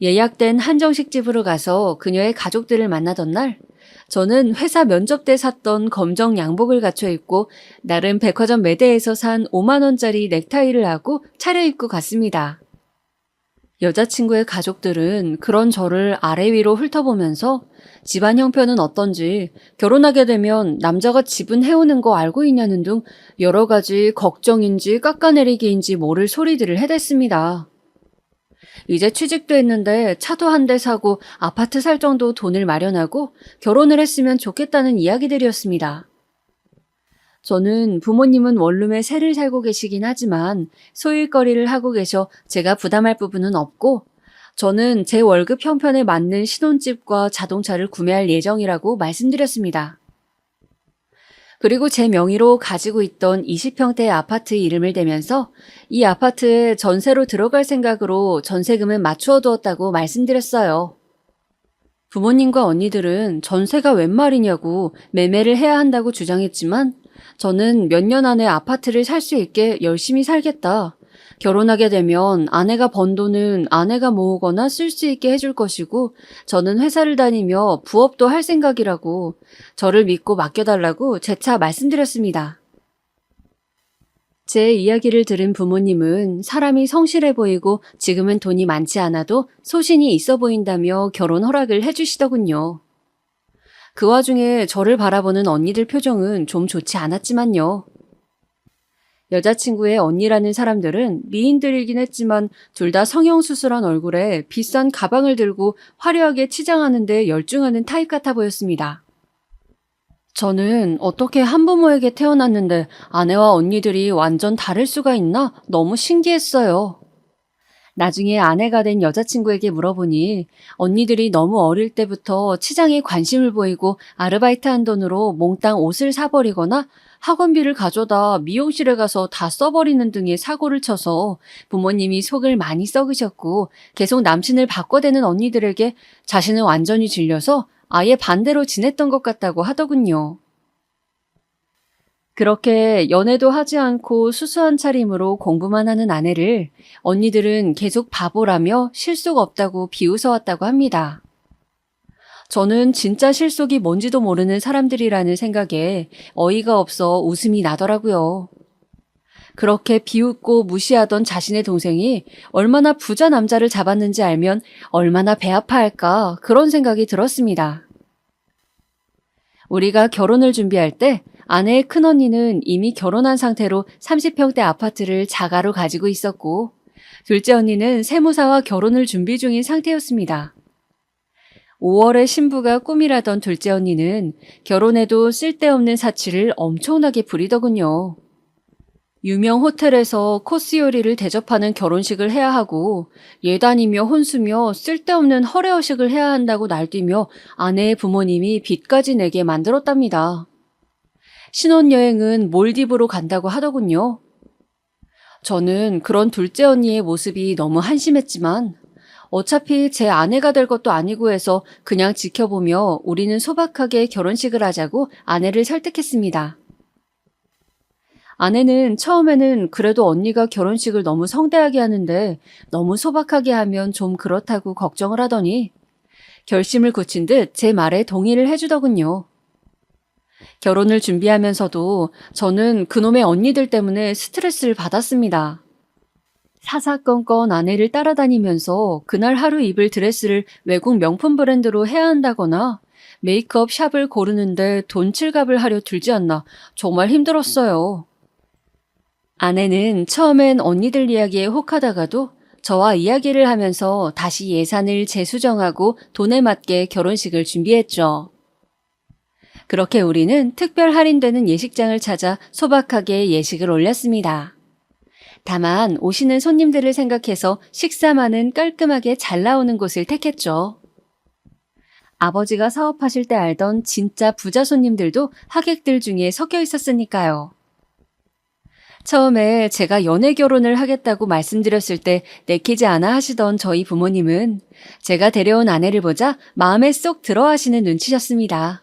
예약된 한정식 집으로 가서 그녀의 가족들을 만나던 날, 저는 회사 면접 때 샀던 검정 양복을 갖춰 입고 나름 백화점 매대에서 산 5만 원짜리 넥타이를 하고 차려입고 갔습니다. 여자친구의 가족들은 그런 저를 아래 위로 훑어보면서 집안 형편은 어떤지, 결혼하게 되면 남자가 집은 해오는 거 알고 있냐는 등 여러 가지 걱정인지 깎아내리기인지 모를 소리들을 해댔습니다. 이제 취직도 했는데 차도 한 대 사고 아파트 살 정도 돈을 마련하고 결혼을 했으면 좋겠다는 이야기들이었습니다. 저는 부모님은 원룸에 새를 살고 계시긴 하지만 소일거리를 하고 계셔 제가 부담할 부분은 없고 저는 제 월급 형편에 맞는 신혼집과 자동차를 구매할 예정이라고 말씀드렸습니다. 그리고 제 명의로 가지고 있던 20평대의 아파트 이름을 대면서 이 아파트에 전세로 들어갈 생각으로 전세금은 맞추어 두었다고 말씀드렸어요. 부모님과 언니들은 전세가 웬 말이냐고 매매를 해야 한다고 주장했지만 저는 몇 년 안에 아파트를 살 수 있게 열심히 살겠다. 결혼하게 되면 아내가 번 돈은 아내가 모으거나 쓸 수 있게 해줄 것이고 저는 회사를 다니며 부업도 할 생각이라고 저를 믿고 맡겨달라고 재차 말씀드렸습니다. 제 이야기를 들은 부모님은 사람이 성실해 보이고 지금은 돈이 많지 않아도 소신이 있어 보인다며 결혼 허락을 해주시더군요. 그 와중에 저를 바라보는 언니들 표정은 좀 좋지 않았지만요. 여자친구의 언니라는 사람들은 미인들이긴 했지만 둘 다 성형수술한 얼굴에 비싼 가방을 들고 화려하게 치장하는 데 열중하는 타입 같아 보였습니다. 저는 어떻게 한부모에게 태어났는데 아내와 언니들이 완전 다를 수가 있나 너무 신기했어요. 나중에 아내가 된 여자친구에게 물어보니 언니들이 너무 어릴 때부터 치장에 관심을 보이고 아르바이트한 돈으로 몽땅 옷을 사버리거나 학원비를 가져다 미용실에 가서 다 써버리는 등의 사고를 쳐서 부모님이 속을 많이 썩으셨고 계속 남친을 바꿔대는 언니들에게 자신은 완전히 질려서 아예 반대로 지냈던 것 같다고 하더군요. 그렇게 연애도 하지 않고 수수한 차림으로 공부만 하는 아내를 언니들은 계속 바보라며 실속 없다고 비웃어왔다고 합니다. 저는 진짜 실속이 뭔지도 모르는 사람들이라는 생각에 어이가 없어 웃음이 나더라고요. 그렇게 비웃고 무시하던 자신의 동생이 얼마나 부자 남자를 잡았는지 알면 얼마나 배 아파할까 그런 생각이 들었습니다. 우리가 결혼을 준비할 때 아내의 큰언니는 이미 결혼한 상태로 30평대 아파트를 자가로 가지고 있었고 둘째 언니는 세무사와 결혼을 준비 중인 상태였습니다. 5월에 신부가 꿈이라던 둘째 언니는 결혼해도 쓸데없는 사치를 엄청나게 부리더군요. 유명 호텔에서 코스 요리를 대접하는 결혼식을 해야 하고 예단이며 혼수며 쓸데없는 허례허식을 해야 한다고 날뛰며 아내의 부모님이 빚까지 내게 만들었답니다. 신혼여행은 몰디브로 간다고 하더군요. 저는 그런 둘째 언니의 모습이 너무 한심했지만 어차피 제 아내가 될 것도 아니고 해서 그냥 지켜보며 우리는 소박하게 결혼식을 하자고 아내를 설득했습니다. 아내는 처음에는 그래도 언니가 결혼식을 너무 성대하게 하는데 너무 소박하게 하면 좀 그렇다고 걱정을 하더니 결심을 굳힌 듯 제 말에 동의를 해주더군요. 결혼을 준비하면서도 저는 그놈의 언니들 때문에 스트레스를 받았습니다. 사사건건 아내를 따라다니면서 그날 하루 입을 드레스를 외국 명품 브랜드로 해야 한다거나 메이크업 샵을 고르는데 돈 칠갑을 하려 들지 않나 정말 힘들었어요. 아내는 처음엔 언니들 이야기에 혹하다가도 저와 이야기를 하면서 다시 예산을 재수정하고 돈에 맞게 결혼식을 준비했죠. 그렇게 우리는 특별 할인되는 예식장을 찾아 소박하게 예식을 올렸습니다. 다만 오시는 손님들을 생각해서 식사만은 깔끔하게 잘 나오는 곳을 택했죠. 아버지가 사업하실 때 알던 진짜 부자 손님들도 하객들 중에 섞여 있었으니까요. 처음에 제가 연애 결혼을 하겠다고 말씀드렸을 때 내키지 않아 하시던 저희 부모님은 제가 데려온 아내를 보자 마음에 쏙 들어 하시는 눈치셨습니다.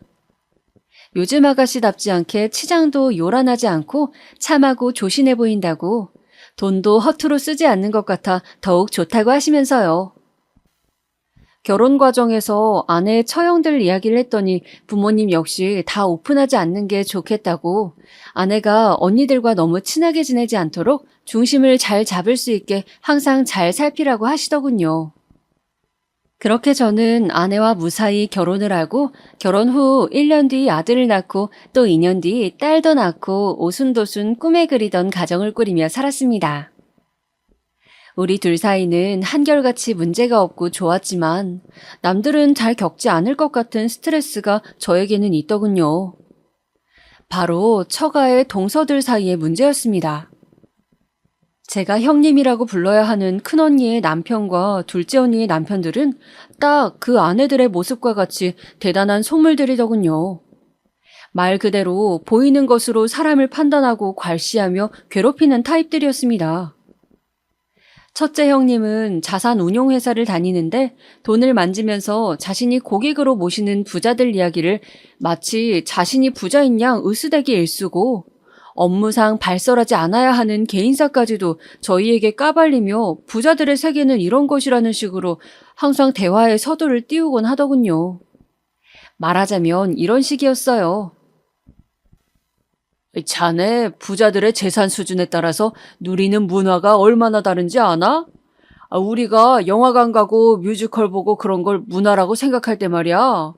요즘 아가씨답지 않게 치장도 요란하지 않고 참하고 조신해 보인다고 돈도 허투루 쓰지 않는 것 같아 더욱 좋다고 하시면서요. 결혼 과정에서 아내의 처형들 이야기를 했더니 부모님 역시 다 오픈하지 않는 게 좋겠다고 아내가 언니들과 너무 친하게 지내지 않도록 중심을 잘 잡을 수 있게 항상 잘 살피라고 하시더군요. 그렇게 저는 아내와 무사히 결혼을 하고 결혼 후 1년 뒤 아들을 낳고 또 2년 뒤 딸도 낳고 오순도순 꿈에 그리던 가정을 꾸리며 살았습니다. 우리 둘 사이는 한결같이 문제가 없고 좋았지만 남들은 잘 겪지 않을 것 같은 스트레스가 저에게는 있더군요. 바로 처가의 동서들 사이의 문제였습니다. 제가 형님이라고 불러야 하는 큰언니의 남편과 둘째 언니의 남편들은 딱 그 아내들의 모습과 같이 대단한 속물들이더군요. 말 그대로 보이는 것으로 사람을 판단하고 괄시하며 괴롭히는 타입들이었습니다. 첫째 형님은 자산 운용회사를 다니는데 돈을 만지면서 자신이 고객으로 모시는 부자들 이야기를 마치 자신이 부자인 양 으스대기 일쓰고 업무상 발설하지 않아야 하는 개인사까지도 저희에게 까발리며 부자들의 세계는 이런 것이라는 식으로 항상 대화에 서두를 띄우곤 하더군요. 말하자면 이런 식이었어요. 자네 부자들의 재산 수준에 따라서 누리는 문화가 얼마나 다른지 아나? 우리가 영화관 가고 뮤지컬 보고 그런 걸 문화라고 생각할 때 말이야.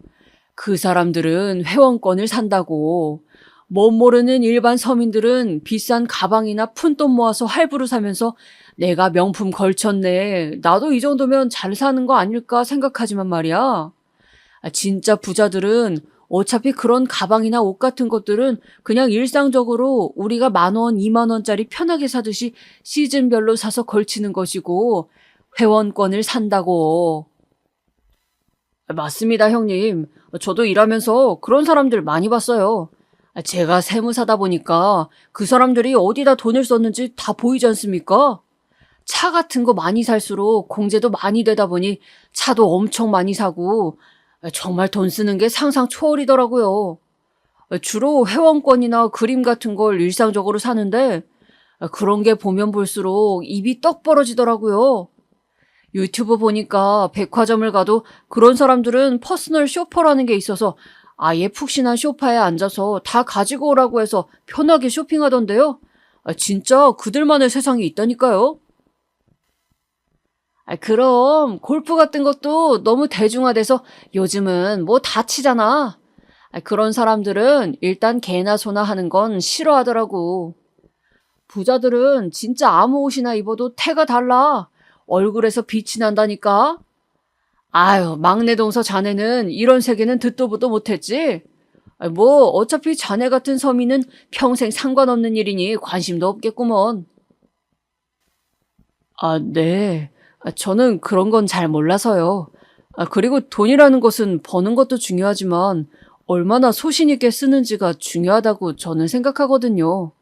그 사람들은 회원권을 산다고. 못 모르는 일반 서민들은 비싼 가방이나 푼돈 모아서 할부로 사면서 내가 명품 걸쳤네. 나도 이 정도면 잘 사는 거 아닐까 생각하지만 말이야. 진짜 부자들은 어차피 그런 가방이나 옷 같은 것들은 그냥 일상적으로 우리가 10,000원, 20,000원짜리 편하게 사듯이 시즌별로 사서 걸치는 것이고 회원권을 산다고. 맞습니다, 형님. 저도 일하면서 그런 사람들 많이 봤어요. 제가 세무사다 보니까 그 사람들이 어디다 돈을 썼는지 다 보이지 않습니까? 차 같은 거 많이 살수록 공제도 많이 되다 보니 차도 엄청 많이 사고 정말 돈 쓰는 게 상상 초월이더라고요. 주로 회원권이나 그림 같은 걸 일상적으로 사는데 그런 게 보면 볼수록 입이 떡 벌어지더라고요. 유튜브 보니까 백화점을 가도 그런 사람들은 퍼스널 쇼퍼라는 게 있어서 아예 푹신한 소파에 앉아서 다 가지고 오라고 해서 편하게 쇼핑하던데요. 진짜 그들만의 세상이 있다니까요. 그럼 골프 같은 것도 너무 대중화돼서 요즘은 뭐 다 치잖아. 그런 사람들은 일단 개나 소나 하는 건 싫어하더라고. 부자들은 진짜 아무 옷이나 입어도 태가 달라. 얼굴에서 빛이 난다니까. 아유, 막내 동서 자네는 이런 세계는 듣도 보도 못했지? 뭐 어차피 자네 같은 서민은 평생 상관없는 일이니 관심도 없겠구먼. 아, 네. 저는 그런 건 잘 몰라서요. 그리고 돈이라는 것은 버는 것도 중요하지만 얼마나 소신 있게 쓰는지가 중요하다고 저는 생각하거든요.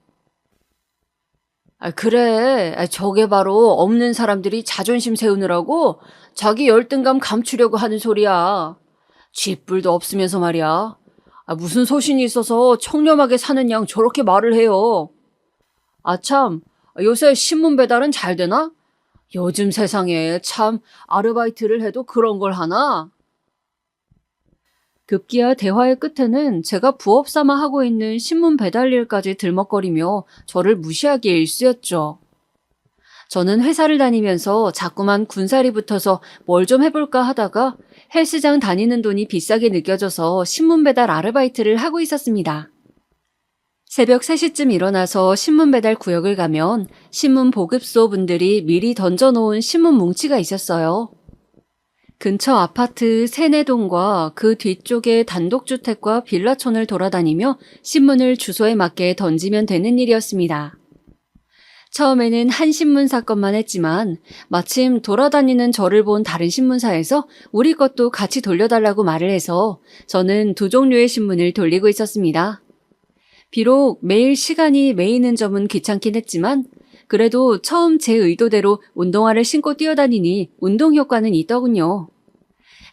그래. 저게 바로 없는 사람들이 자존심 세우느라고 자기 열등감 감추려고 하는 소리야. 쥐뿔도 없으면서 말이야. 무슨 소신이 있어서 청렴하게 사는 양 저렇게 말을 해요. 참, 요새 신문 배달은 잘 되나? 요즘 세상에 참 아르바이트를 해도 그런 걸 하나? 급기야 대화의 끝에는 제가 부업 삼아 하고 있는 신문 배달 일까지 들먹거리며 저를 무시하기에 일쑤였죠. 저는 회사를 다니면서 자꾸만 군살이 붙어서 뭘 좀 해볼까 하다가 헬스장 다니는 돈이 비싸게 느껴져서 신문 배달 아르바이트를 하고 있었습니다. 새벽 3시쯤 일어나서 신문 배달 구역을 가면 신문 보급소 분들이 미리 던져놓은 신문 뭉치가 있었어요. 근처 아파트 3~4동과 그 뒤쪽의 단독주택과 빌라촌을 돌아다니며 신문을 주소에 맞게 던지면 되는 일이었습니다. 처음에는 한 신문사 것만 했지만 마침 돌아다니는 저를 본 다른 신문사에서 우리 것도 같이 돌려달라고 말을 해서 저는 2종류의 신문을 돌리고 있었습니다. 비록 매일 시간이 매이는 점은 귀찮긴 했지만 그래도 처음 제 의도대로 운동화를 신고 뛰어다니니 운동 효과는 있더군요.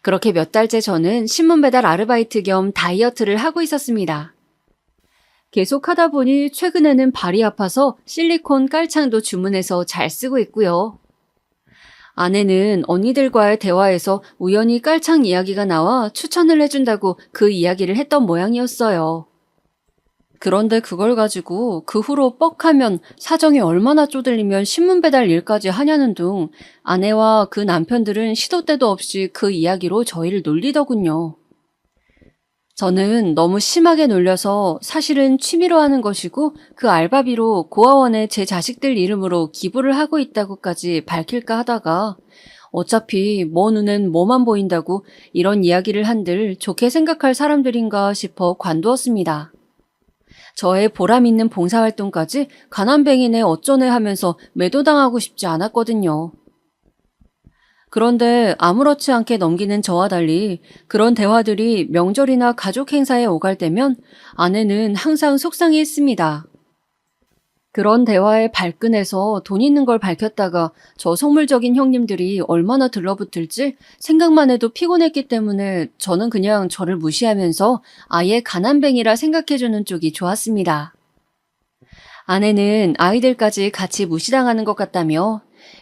그렇게 몇 달째 저는 신문 배달 아르바이트 겸 다이어트를 하고 있었습니다. 계속 하다 보니 최근에는 발이 아파서 실리콘 깔창도 주문해서 잘 쓰고 있고요. 아내는 언니들과의 대화에서 우연히 깔창 이야기가 나와 추천을 해준다고 그 이야기를 했던 모양이었어요. 그런데 그걸 가지고 그 후로 뻑하면 사정이 얼마나 쪼들리면 신문 배달 일까지 하냐는 둥 아내와 그 남편들은 시도 때도 없이 그 이야기로 저희를 놀리더군요. 저는 너무 심하게 놀려서 사실은 취미로 하는 것이고 그 알바비로 고아원에 제 자식들 이름으로 기부를 하고 있다고까지 밝힐까 하다가 어차피 뭐 눈엔 뭐만 보인다고 이런 이야기를 한들 좋게 생각할 사람들인가 싶어 관두었습니다. 저의 보람 있는 봉사활동까지 가난뱅이네 어쩌네 하면서 매도당하고 싶지 않았거든요. 그런데 아무렇지 않게 넘기는 저와 달리 그런 대화들이 명절이나 가족 행사에 오갈 때면 아내는 항상 속상해했습니다. 그런 대화에 발끈해서 돈 있는 걸 밝혔다가 저 속물적인 형님들이 얼마나 들러붙을지 생각만 해도 피곤했기 때문에 저는 그냥 저를 무시하면서 아예 가난뱅이라 생각해주는 쪽이 좋았습니다. 아내는 아이들까지 같이 무시당하는 것 같다며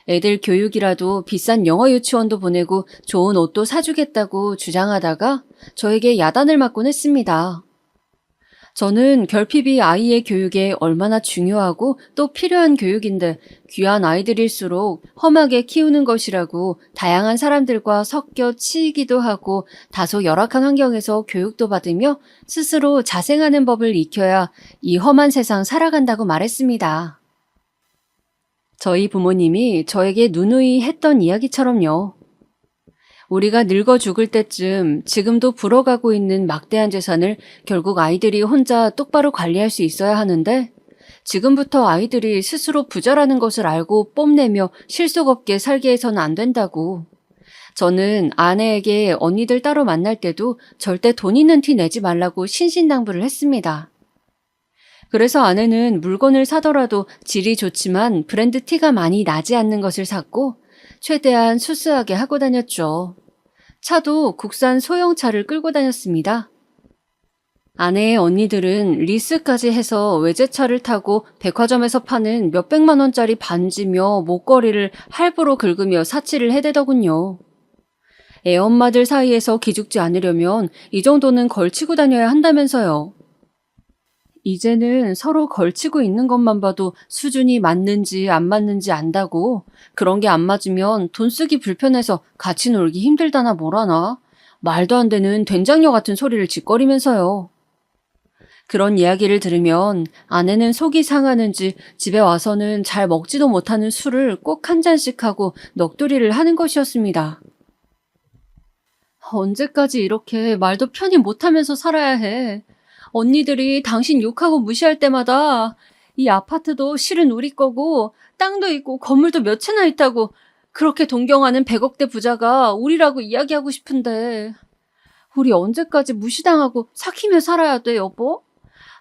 애들 교육이라도 비싼 영어 유치원도 보내고 좋은 옷도 사주겠다고 주장하다가 저에게 야단을 맞곤 했습니다. 저는 결핍이 아이의 교육에 얼마나 중요하고 또 필요한 교육인데 귀한 아이들일수록 험하게 키우는 것이라고 다양한 사람들과 섞여 치이기도 하고 다소 열악한 환경에서 교육도 받으며 스스로 자생하는 법을 익혀야 이 험한 세상 살아간다고 말했습니다. 저희 부모님이 저에게 누누이 했던 이야기처럼요. 우리가 늙어 죽을 때쯤 지금도 불어가고 있는 막대한 재산을 결국 아이들이 혼자 똑바로 관리할 수 있어야 하는데 지금부터 아이들이 스스로 부자라는 것을 알고 뽐내며 실속 없게 살게 해서는 안 된다고. 저는 아내에게 언니들 따로 만날 때도 절대 돈 있는 티 내지 말라고 신신당부를 했습니다. 그래서 아내는 물건을 사더라도 질이 좋지만 브랜드 티가 많이 나지 않는 것을 샀고 최대한 수수하게 하고 다녔죠. 차도 국산 소형차를 끌고 다녔습니다. 아내의 언니들은 리스까지 해서 외제차를 타고 백화점에서 파는 몇백만 원짜리 반지며 목걸이를 할부로 긁으며 사치를 해대더군요. 애엄마들 사이에서 기죽지 않으려면 이 정도는 걸치고 다녀야 한다면서요. 이제는 서로 걸치고 있는 것만 봐도 수준이 맞는지 안 맞는지 안다고. 그런 게 안 맞으면 돈 쓰기 불편해서 같이 놀기 힘들다나 뭐라나. 말도 안 되는 된장녀 같은 소리를 짓거리면서요. 그런 이야기를 들으면 아내는 속이 상하는지 집에 와서는 잘 먹지도 못하는 술을 꼭 한 잔씩 하고 넋두리를 하는 것이었습니다. 언제까지 이렇게 말도 편히 못하면서 살아야 해. 언니들이 당신 욕하고 무시할 때마다 이 아파트도 실은 우리 거고 땅도 있고 건물도 몇 채나 있다고 그렇게 동경하는 100억대 부자가 우리라고 이야기하고 싶은데 우리 언제까지 무시당하고 삭히며 살아야 돼, 여보?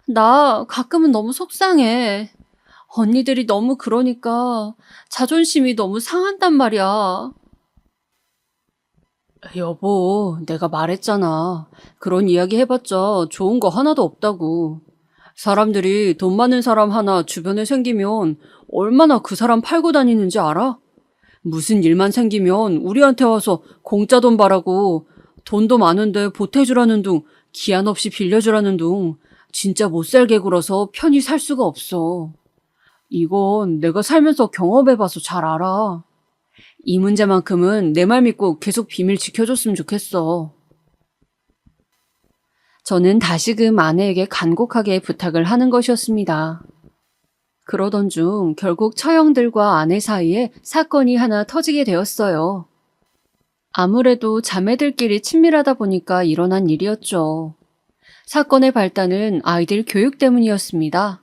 나 가끔은 너무 속상해. 언니들이 너무 그러니까 자존심이 너무 상한단 말이야. 여보, 내가 말했잖아. 그런 이야기 해봤자 좋은 거 하나도 없다고. 사람들이 돈 많은 사람 하나 주변에 생기면 얼마나 그 사람 팔고 다니는지 알아? 무슨 일만 생기면 우리한테 와서 공짜 돈 바라고 돈도 많은데 보태주라는 둥, 기한 없이 빌려주라는 둥, 진짜 못 살게 굴어서 편히 살 수가 없어. 이건 내가 살면서 경험해봐서 잘 알아. 이 문제만큼은 내 말 믿고 계속 비밀 지켜줬으면 좋겠어. 저는 다시금 아내에게 간곡하게 부탁을 하는 것이었습니다. 그러던 중 결국 처형들과 아내 사이에 사건이 하나 터지게 되었어요. 아무래도 자매들끼리 친밀하다 보니까 일어난 일이었죠. 사건의 발단은 아이들 교육 때문이었습니다.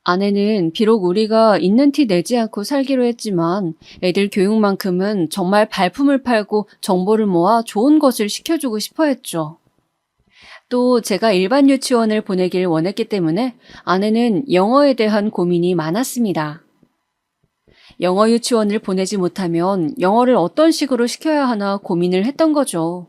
아내는 비록 우리가 있는 티 내지 않고 살기로 했지만 애들 교육만큼은 정말 발품을 팔고 정보를 모아 좋은 것을 시켜주고 싶어 했죠. 또 제가 일반 유치원을 보내길 원했기 때문에 아내는 영어에 대한 고민이 많았습니다. 영어 유치원을 보내지 못하면 영어를 어떤 식으로 시켜야 하나 고민을 했던 거죠.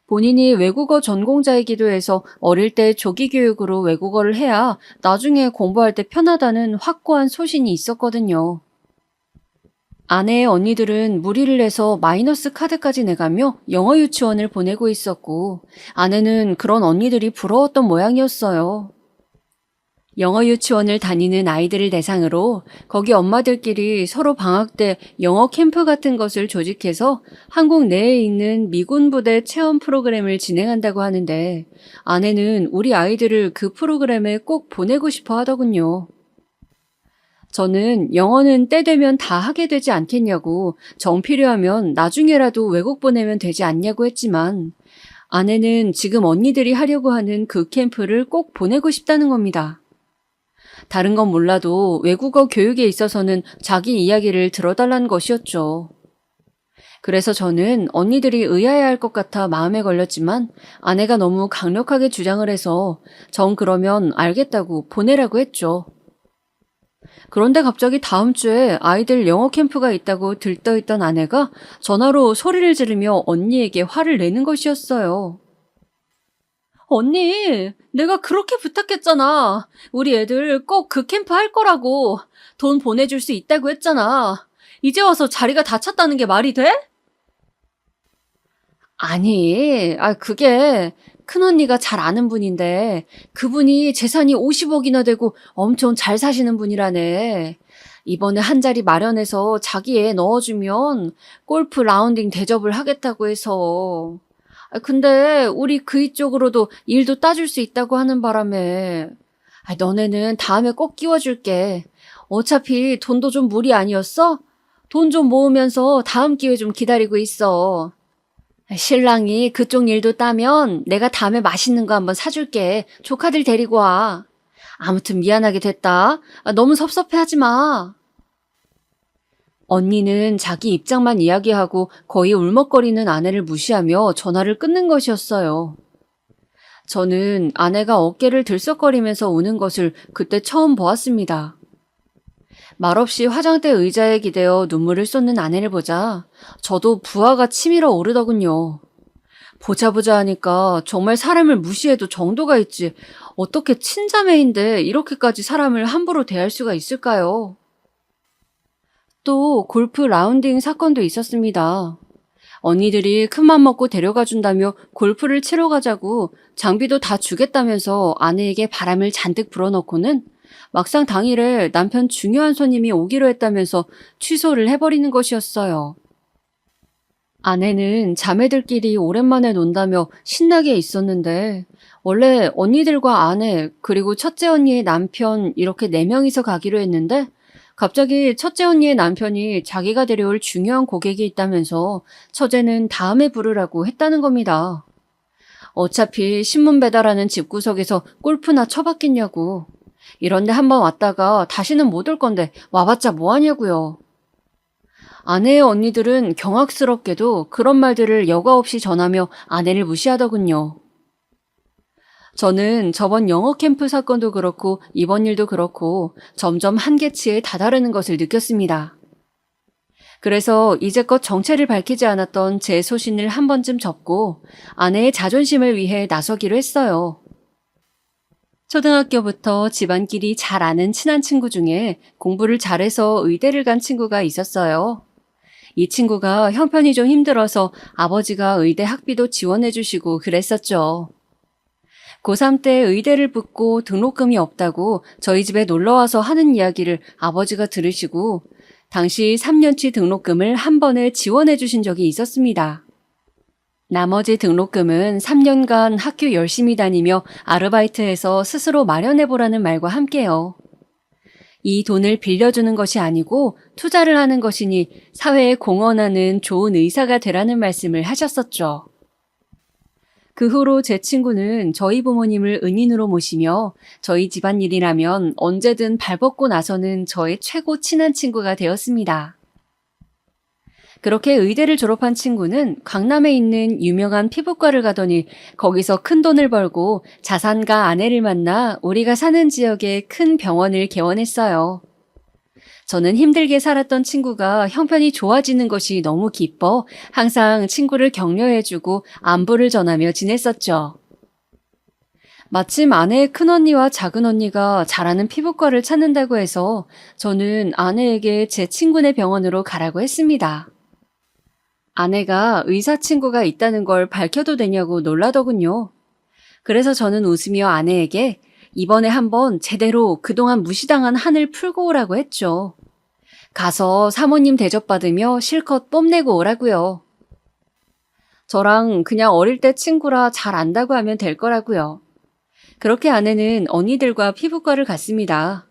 본인이 외국어 전공자이기도 해서 어릴 때 조기 교육으로 외국어를 해야 나중에 공부할 때 편하다는 확고한 소신이 있었거든요. 아내의 언니들은 무리를 해서 마이너스 카드까지 내가며 영어 유치원을 보내고 있었고 아내는 그런 언니들이 부러웠던 모양이었어요. 영어 유치원을 다니는 아이들을 대상으로 거기 엄마들끼리 서로 방학 때 영어 캠프 같은 것을 조직해서 한국 내에 있는 미군 부대 체험 프로그램을 진행한다고 하는데 아내는 우리 아이들을 그 프로그램에 꼭 보내고 싶어 하더군요. 저는 영어는 때 되면 다 하게 되지 않겠냐고 정 필요하면 나중에라도 외국 보내면 되지 않냐고 했지만 아내는 지금 언니들이 하려고 하는 그 캠프를 꼭 보내고 싶다는 겁니다. 다른 건 몰라도 외국어 교육에 있어서는 자기 이야기를 들어달라는 것이었죠. 그래서 저는 언니들이 의아해할 것 같아 마음에 걸렸지만 아내가 너무 강력하게 주장을 해서 정 그러면 알겠다고 보내라고 했죠. 그런데 갑자기 다음 주에 아이들 영어 캠프가 있다고 들떠있던 아내가 전화로 소리를 지르며 언니에게 화를 내는 것이었어요. 언니, 내가 그렇게 부탁했잖아. 우리 애들 꼭 그 캠프 할 거라고. 돈 보내줄 수 있다고 했잖아. 이제 와서 자리가 다 찼다는 게 말이 돼? 아니, 그게 큰언니가 잘 아는 분인데 그분이 재산이 50억이나 되고 엄청 잘 사시는 분이라네. 이번에 한 자리 마련해서 자기 애 넣어주면 골프 라운딩 대접을 하겠다고 해서. 근데 우리 그이 쪽으로도 일도 따줄 수 있다고 하는 바람에 너네는 다음에 꼭 끼워줄게. 어차피 돈도 좀 무리 아니었어? 돈 좀 모으면서 다음 기회 좀 기다리고 있어. 신랑이 그쪽 일도 따면 내가 다음에 맛있는 거 한번 사줄게. 조카들 데리고 와. 아무튼 미안하게 됐다. 너무 섭섭해하지 마. 언니는 자기 입장만 이야기하고 거의 울먹거리는 아내를 무시하며 전화를 끊는 것이었어요. 저는 아내가 어깨를 들썩거리면서 우는 것을 그때 처음 보았습니다. 말없이 화장대 의자에 기대어 눈물을 쏟는 아내를 보자 저도 부하가 치밀어 오르더군요. 보자 하니까 정말 사람을 무시해도 정도가 있지 어떻게 친자매인데 이렇게까지 사람을 함부로 대할 수가 있을까요? 또 골프 라운딩 사건도 있었습니다. 언니들이 큰맘 먹고 데려가 준다며 골프를 치러 가자고 장비도 다 주겠다면서 아내에게 바람을 잔뜩 불어넣고는 막상 당일에 남편 중요한 손님이 오기로 했다면서 취소를 해버리는 것이었어요. 아내는 자매들끼리 오랜만에 논다며 신나게 있었는데 원래 언니들과 아내 그리고 첫째 언니의 남편 이렇게 4명이서 가기로 했는데 갑자기 첫째 언니의 남편이 자기가 데려올 중요한 고객이 있다면서 처제는 다음에 부르라고 했다는 겁니다. 어차피 신문 배달하는 집구석에서 골프나 쳐봤겠냐고. 이런데 한번 왔다가 다시는 못 올 건데 와봤자 뭐하냐고요. 아내의 언니들은 경악스럽게도 그런 말들을 여과 없이 전하며 아내를 무시하더군요. 저는 저번 영어 캠프 사건도 그렇고 이번 일도 그렇고 점점 한계치에 다다르는 것을 느꼈습니다. 그래서 이제껏 정체를 밝히지 않았던 제 소신을 한 번쯤 접고 아내의 자존심을 위해 나서기로 했어요. 초등학교부터 집안끼리 잘 아는 친한 친구 중에 공부를 잘해서 의대를 간 친구가 있었어요. 이 친구가 형편이 좀 힘들어서 아버지가 의대 학비도 지원해 주시고 그랬었죠. 고3 때 의대를 붙고 등록금이 없다고 저희 집에 놀러와서 하는 이야기를 아버지가 들으시고 당시 3년치 등록금을 한 번에 지원해 주신 적이 있었습니다. 나머지 등록금은 3년간 학교 열심히 다니며 아르바이트해서 스스로 마련해보라는 말과 함께요. 이 돈을 빌려주는 것이 아니고 투자를 하는 것이니 사회에 공헌하는 좋은 의사가 되라는 말씀을 하셨었죠. 그 후로 제 친구는 저희 부모님을 은인으로 모시며 저희 집안일이라면 언제든 발벗고 나서는 저의 최고 친한 친구가 되었습니다. 그렇게 의대를 졸업한 친구는 강남에 있는 유명한 피부과를 가더니 거기서 큰 돈을 벌고 자산가 아내를 만나 우리가 사는 지역에 큰 병원을 개원했어요. 저는 힘들게 살았던 친구가 형편이 좋아지는 것이 너무 기뻐 항상 친구를 격려해주고 안부를 전하며 지냈었죠. 마침 아내의 큰언니와 작은언니가 잘하는 피부과를 찾는다고 해서 저는 아내에게 제 친구네 병원으로 가라고 했습니다. 아내가 의사 친구가 있다는 걸 밝혀도 되냐고 놀라더군요. 그래서 저는 웃으며 아내에게 이번에 한번 제대로 그동안 무시당한 한을 풀고 오라고 했죠. 가서 사모님 대접받으며 실컷 뽐내고 오라고요. 저랑 그냥 어릴 때 친구라 잘 안다고 하면 될 거라고요. 그렇게 아내는 언니들과 피부과를 갔습니다.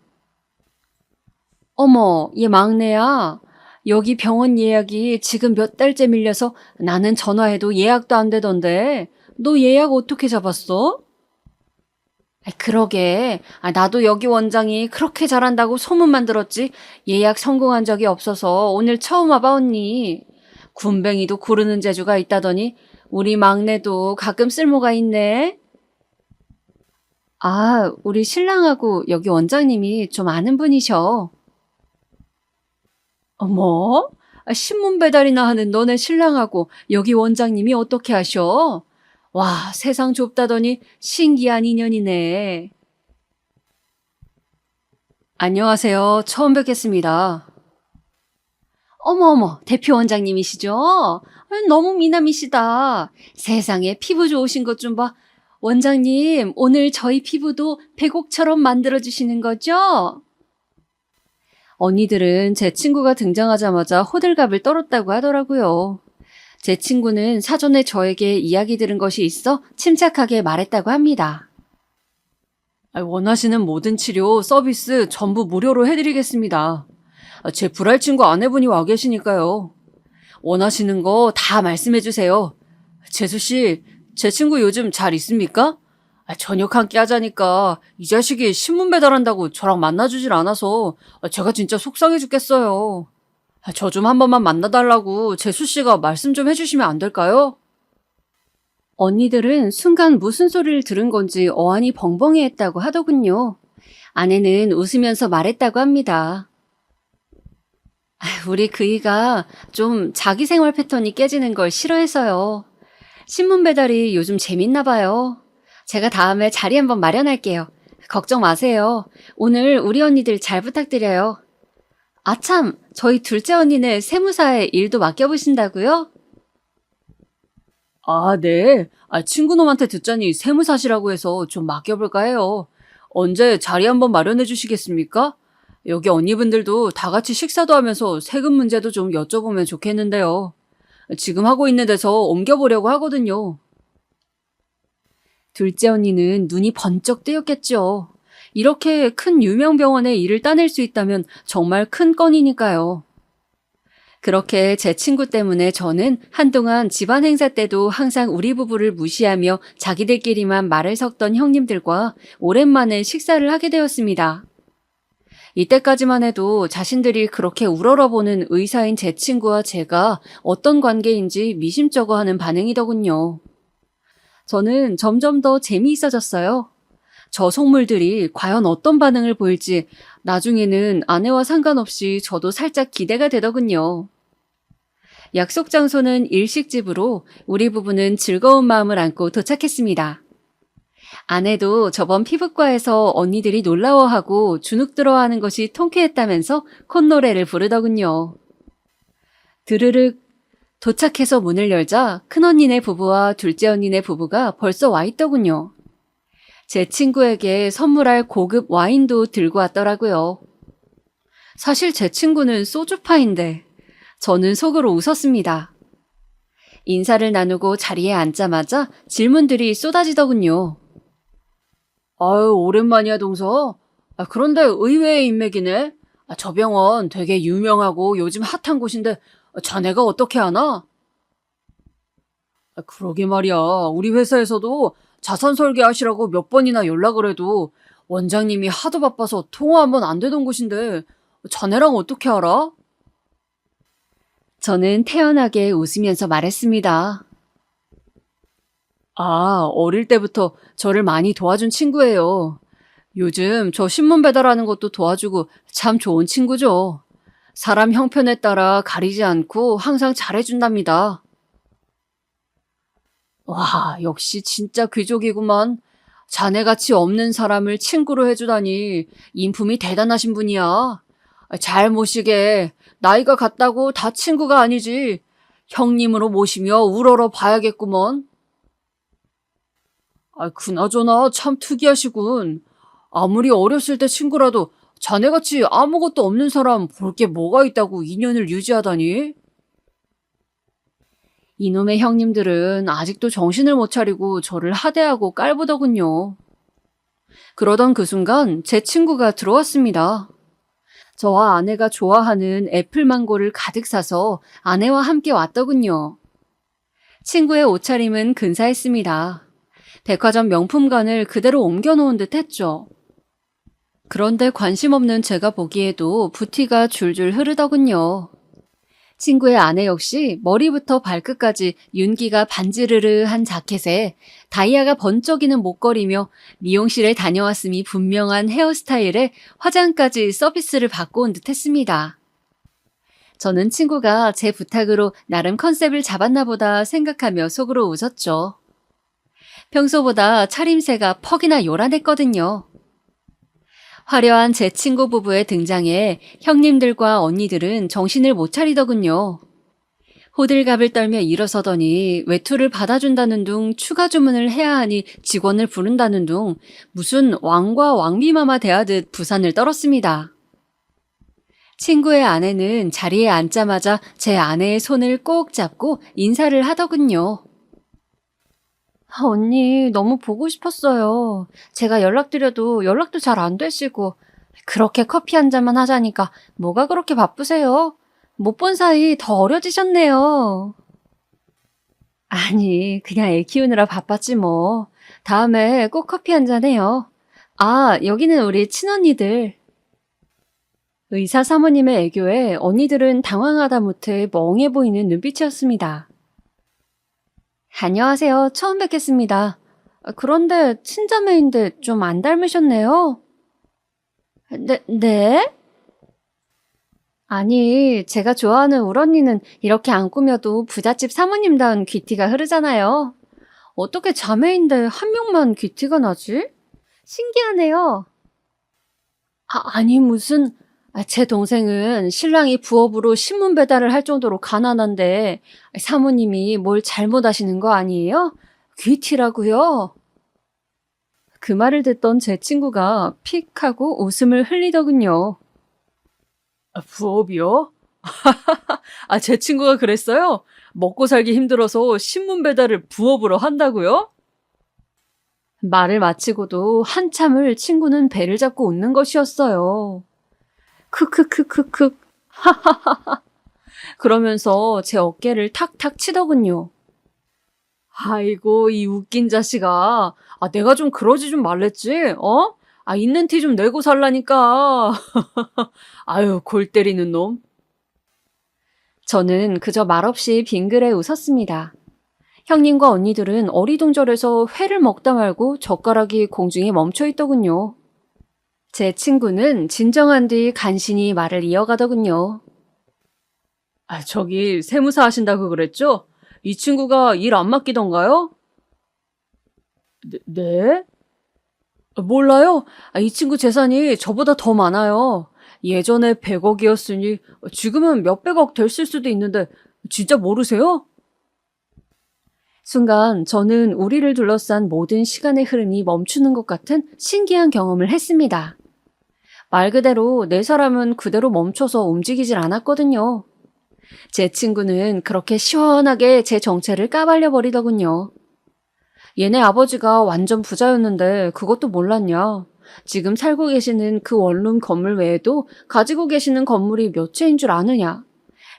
어머, 얘 막내야. 여기 병원 예약이 지금 몇 달째 밀려서 나는 전화해도 예약도 안 되던데 너 예약 어떻게 잡았어? 그러게. 나도 여기 원장이 그렇게 잘한다고 소문만 들었지 예약 성공한 적이 없어서 오늘 처음 와봐 언니. 군뱅이도 고르는 재주가 있다더니 우리 막내도 가끔 쓸모가 있네. 아, 우리 신랑하고 여기 원장님이 좀 아는 분이셔. 어머? 신문 배달이나 하는 너네 신랑하고 여기 원장님이 어떻게 하셔? 와, 세상 좁다더니 신기한 인연이네. 안녕하세요. 처음 뵙겠습니다. 어머, 대표 원장님이시죠? 너무 미남이시다. 세상에 피부 좋으신 것 좀 봐. 원장님, 오늘 저희 피부도 백옥처럼 만들어주시는 거죠? 언니들은 제 친구가 등장하자마자 호들갑을 떨었다고 하더라고요. 제 친구는 사전에 저에게 이야기 들은 것이 있어 침착하게 말했다고 합니다. 원하시는 모든 치료, 서비스 전부 무료로 해드리겠습니다. 제 불알 친구 아내분이 와 계시니까요. 원하시는 거 다 말씀해주세요. 재수씨, 제 친구 요즘 잘 있습니까? 저녁 함께 하자니까 이 자식이 신문 배달한다고 저랑 만나주질 않아서 제가 진짜 속상해 죽겠어요. 저 좀 한 번만 만나달라고 재수씨가 말씀 좀 해주시면 안 될까요? 언니들은 순간 무슨 소리를 들은 건지 어안이 벙벙해 했다고 하더군요. 아내는 웃으면서 말했다고 합니다. 우리 그이가 좀 자기 생활 패턴이 깨지는 걸 싫어해서요. 신문 배달이 요즘 재밌나 봐요. 제가 다음에 자리 한번 마련할게요. 걱정 마세요. 오늘 우리 언니들 잘 부탁드려요. 아참, 저희 둘째 언니는 세무사에 일도 맡겨보신다고요? 아, 네. 친구놈한테 듣자니 세무사시라고 해서 좀 맡겨볼까 해요. 언제 자리 한번 마련해 주시겠습니까? 여기 언니분들도 다 같이 식사도 하면서 세금 문제도 좀 여쭤보면 좋겠는데요. 지금 하고 있는 데서 옮겨보려고 하거든요. 둘째 언니는 눈이 번쩍 뜨였겠죠. 이렇게 큰 유명 병원에 일을 따낼 수 있다면 정말 큰 건이니까요. 그렇게 제 친구 때문에 저는 한동안 집안 행사 때도 항상 우리 부부를 무시하며 자기들끼리만 말을 섞던 형님들과 오랜만에 식사를 하게 되었습니다. 이때까지만 해도 자신들이 그렇게 우러러보는 의사인 제 친구와 제가 어떤 관계인지 미심쩍어 하는 반응이더군요. 저는 점점 더 재미있어졌어요. 저 속물들이 과연 어떤 반응을 보일지 나중에는 아내와 상관없이 저도 살짝 기대가 되더군요. 약속 장소는 일식집으로 우리 부부는 즐거운 마음을 안고 도착했습니다. 아내도 저번 피부과에서 언니들이 놀라워하고 주눅 들어하는 것이 통쾌했다면서 콧노래를 부르더군요. 드르륵 도착해서 문을 열자 큰언니네 부부와 둘째 언니네 부부가 벌써 와 있더군요. 제 친구에게 선물할 고급 와인도 들고 왔더라고요. 사실 제 친구는 소주파인데 저는 속으로 웃었습니다. 인사를 나누고 자리에 앉자마자 질문들이 쏟아지더군요. 아유, 오랜만이야, 동서. 그런데 의외의 인맥이네. 저 병원 되게 유명하고 요즘 핫한 곳인데 자네가 어떻게 아나? 그러게 말이야. 우리 회사에서도 자산 설계하시라고 몇 번이나 연락을 해도 원장님이 하도 바빠서 통화 한 번 안 되던 곳인데 자네랑 어떻게 알아? 저는 태연하게 웃으면서 말했습니다. 어릴 때부터 저를 많이 도와준 친구예요. 요즘 저 신문 배달하는 것도 도와주고 참 좋은 친구죠. 사람 형편에 따라 가리지 않고 항상 잘해준답니다. 와, 역시 진짜 귀족이구만. 자네같이 없는 사람을 친구로 해주다니 인품이 대단하신 분이야. 잘 모시게. 나이가 같다고 다 친구가 아니지. 형님으로 모시며 우러러 봐야겠구먼. 그나저나 참 특이하시군. 아무리 어렸을 때 친구라도 자네같이 아무것도 없는 사람 볼 게 뭐가 있다고 인연을 유지하다니? 이놈의 형님들은 아직도 정신을 못 차리고 저를 하대하고 깔보더군요. 그러던 그 순간 제 친구가 들어왔습니다. 저와 아내가 좋아하는 애플망고를 가득 사서 아내와 함께 왔더군요. 친구의 옷차림은 근사했습니다. 백화점 명품관을 그대로 옮겨놓은 듯 했죠. 그런데 관심 없는 제가 보기에도 부티가 줄줄 흐르더군요. 친구의 아내 역시 머리부터 발끝까지 윤기가 반지르르한 자켓에 다이아가 번쩍이는 목걸이며 미용실에 다녀왔음이 분명한 헤어스타일에 화장까지 서비스를 받고 온 듯 했습니다. 저는 친구가 제 부탁으로 나름 컨셉을 잡았나 보다 생각하며 속으로 웃었죠. 평소보다 차림새가 퍽이나 요란했거든요. 화려한 제 친구 부부의 등장에 형님들과 언니들은 정신을 못 차리더군요. 호들갑을 떨며 일어서더니 외투를 받아준다는 둥 추가 주문을 해야 하니 직원을 부른다는 둥 무슨 왕과 왕비마마 대하듯 부산을 떨었습니다. 친구의 아내는 자리에 앉자마자 제 아내의 손을 꼭 잡고 인사를 하더군요. 언니, 너무 보고 싶었어요. 제가 연락드려도 연락도 잘 안 되시고 그렇게 커피 한 잔만 하자니까 뭐가 그렇게 바쁘세요? 못 본 사이 더 어려지셨네요. 아니, 그냥 애 키우느라 바빴지 뭐. 다음에 꼭 커피 한 잔 해요. 여기는 우리 친언니들. 의사 사모님의 애교에 언니들은 당황하다 못해 멍해 보이는 눈빛이었습니다. 안녕하세요. 처음 뵙겠습니다. 그런데 친자매인데 좀 안 닮으셨네요. 네? 아니, 제가 좋아하는 울언니는 이렇게 안 꾸며도 부잣집 사모님다운 귀티가 흐르잖아요. 어떻게 자매인데 한 명만 귀티가 나지? 신기하네요. 아니 무슨... 제 동생은 신랑이 부업으로 신문 배달을 할 정도로 가난한데 사모님이 뭘 잘못하시는 거 아니에요? 귀티라고요? 그 말을 듣던 제 친구가 픽 하고 웃음을 흘리더군요. 부업이요? 제 친구가 그랬어요? 먹고 살기 힘들어서 신문 배달을 부업으로 한다고요? 말을 마치고도 한참을 친구는 배를 잡고 웃는 것이었어요. 크크크크크. 그러면서 제 어깨를 탁탁 치더군요. 아이고, 이 웃긴 자식아. 내가 좀 그러지 좀 말랬지? 어? 있는 티 좀 내고 살라니까. 아유, 골 때리는 놈. 저는 그저 말없이 빙그레 웃었습니다. 형님과 언니들은 어리둥절해서 회를 먹다 말고 젓가락이 공중에 멈춰 있더군요. 제 친구는 진정한 뒤 간신히 말을 이어가더군요. 저기 세무사 하신다고 그랬죠? 이 친구가 일 안 맡기던가요? 네? 몰라요. 이 친구 재산이 저보다 더 많아요. 예전에 100억이었으니 지금은 몇백억 됐을 수도 있는데 진짜 모르세요? 순간 저는 우리를 둘러싼 모든 시간의 흐름이 멈추는 것 같은 신기한 경험을 했습니다. 말 그대로 네 사람은 그대로 멈춰서 움직이질 않았거든요. 제 친구는 그렇게 시원하게 제 정체를 까발려 버리더군요. 얘네 아버지가 완전 부자였는데 그것도 몰랐냐. 지금 살고 계시는 그 원룸 건물 외에도 가지고 계시는 건물이 몇 채인 줄 아느냐.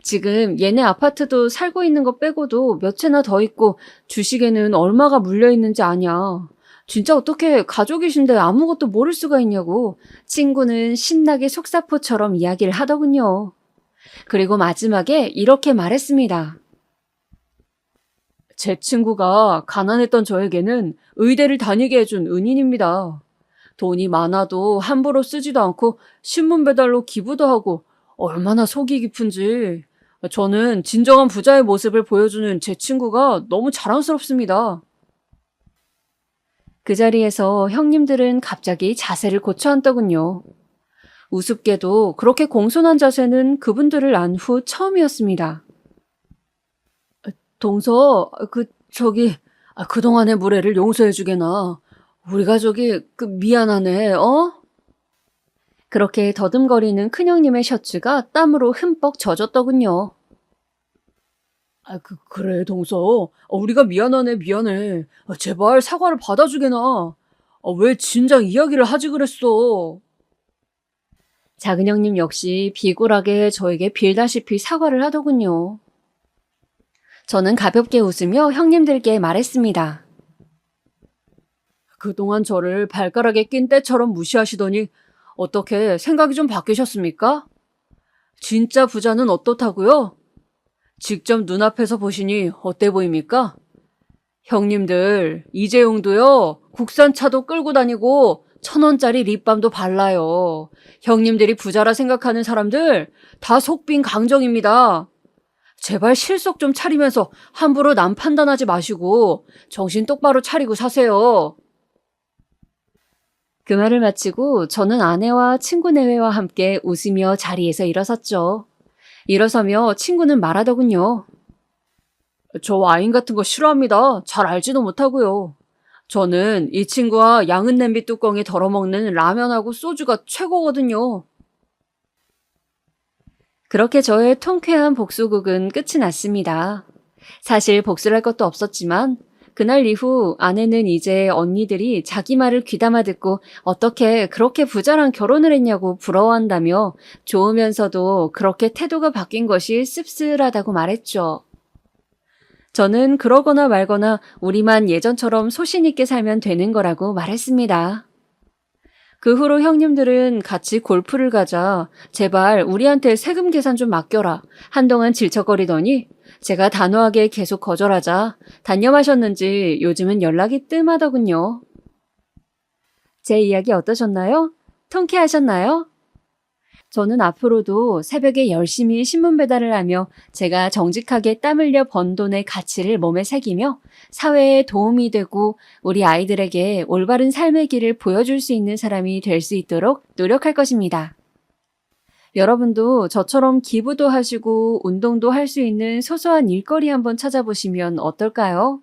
지금 얘네 아파트도 살고 있는 거 빼고도 몇 채나 더 있고 주식에는 얼마가 물려 있는지 아냐. 진짜 어떻게 가족이신데 아무것도 모를 수가 있냐고 친구는 신나게 속사포처럼 이야기를 하더군요. 그리고 마지막에 이렇게 말했습니다. 제 친구가 가난했던 저에게는 의대를 다니게 해준 은인입니다. 돈이 많아도 함부로 쓰지도 않고 신문 배달로 기부도 하고 얼마나 속이 깊은지 저는 진정한 부자의 모습을 보여주는 제 친구가 너무 자랑스럽습니다. 그 자리에서 형님들은 갑자기 자세를 고쳐 앉더군요. 우습게도 그렇게 공손한 자세는 그분들을 안 후 처음이었습니다. 동서, 그동안의 무례를 용서해주게나. 우리 가족이, 미안하네, 어? 그렇게 더듬거리는 큰형님의 셔츠가 땀으로 흠뻑 젖었더군요. 그래, 동서. 우리가 미안하네, 미안해. 제발 사과를 받아주게나. 왜 진작 이야기를 하지 그랬어? 작은 형님 역시 비굴하게 저에게 빌다시피 사과를 하더군요. 저는 가볍게 웃으며 형님들께 말했습니다. 그동안 저를 발가락에 낀 때처럼 무시하시더니 어떻게 생각이 좀 바뀌셨습니까? 진짜 부자는 어떻다고요? 직접 눈앞에서 보시니 어때 보입니까? 형님들, 이재용도요, 국산 차도 끌고 다니고 1,000원짜리 립밤도 발라요. 형님들이 부자라 생각하는 사람들 다 속빈 강정입니다. 제발 실속 좀 차리면서 함부로 남 판단하지 마시고 정신 똑바로 차리고 사세요. 그 말을 마치고 저는 아내와 친구 내외와 함께 웃으며 자리에서 일어섰죠. 일어서며 친구는 말하더군요. 저 와인 같은 거 싫어합니다. 잘 알지도 못하고요. 저는 이 친구와 양은 냄비 뚜껑에 덜어먹는 라면하고 소주가 최고거든요. 그렇게 저의 통쾌한 복수극은 끝이 났습니다. 사실 복수를 할 것도 없었지만 그날 이후 아내는 이제 언니들이 자기 말을 귀담아 듣고 어떻게 그렇게 부자랑 결혼을 했냐고 부러워한다며 좋으면서도 그렇게 태도가 바뀐 것이 씁쓸하다고 말했죠. 저는 그러거나 말거나 우리만 예전처럼 소신 있게 살면 되는 거라고 말했습니다. 그 후로 형님들은 같이 골프를 가자 제발 우리한테 세금 계산 좀 맡겨라 한동안 질척거리더니 제가 단호하게 계속 거절하자 단념하셨는지 요즘은 연락이 뜸하더군요. 제 이야기 어떠셨나요? 통쾌하셨나요? 저는 앞으로도 새벽에 열심히 신문 배달을 하며 제가 정직하게 땀 흘려 번 돈의 가치를 몸에 새기며 사회에 도움이 되고 우리 아이들에게 올바른 삶의 길을 보여줄 수 있는 사람이 될 수 있도록 노력할 것입니다. 여러분도 저처럼 기부도 하시고 운동도 할 수 있는 소소한 일거리 한번 찾아보시면 어떨까요?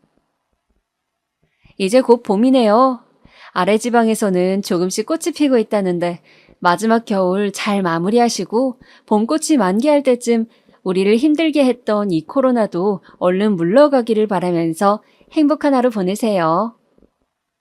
이제 곧 봄이네요. 아래 지방에서는 조금씩 꽃이 피고 있다는데 마지막 겨울 잘 마무리하시고 봄꽃이 만개할 때쯤 우리를 힘들게 했던 이 코로나도 얼른 물러가기를 바라면서 행복한 하루 보내세요.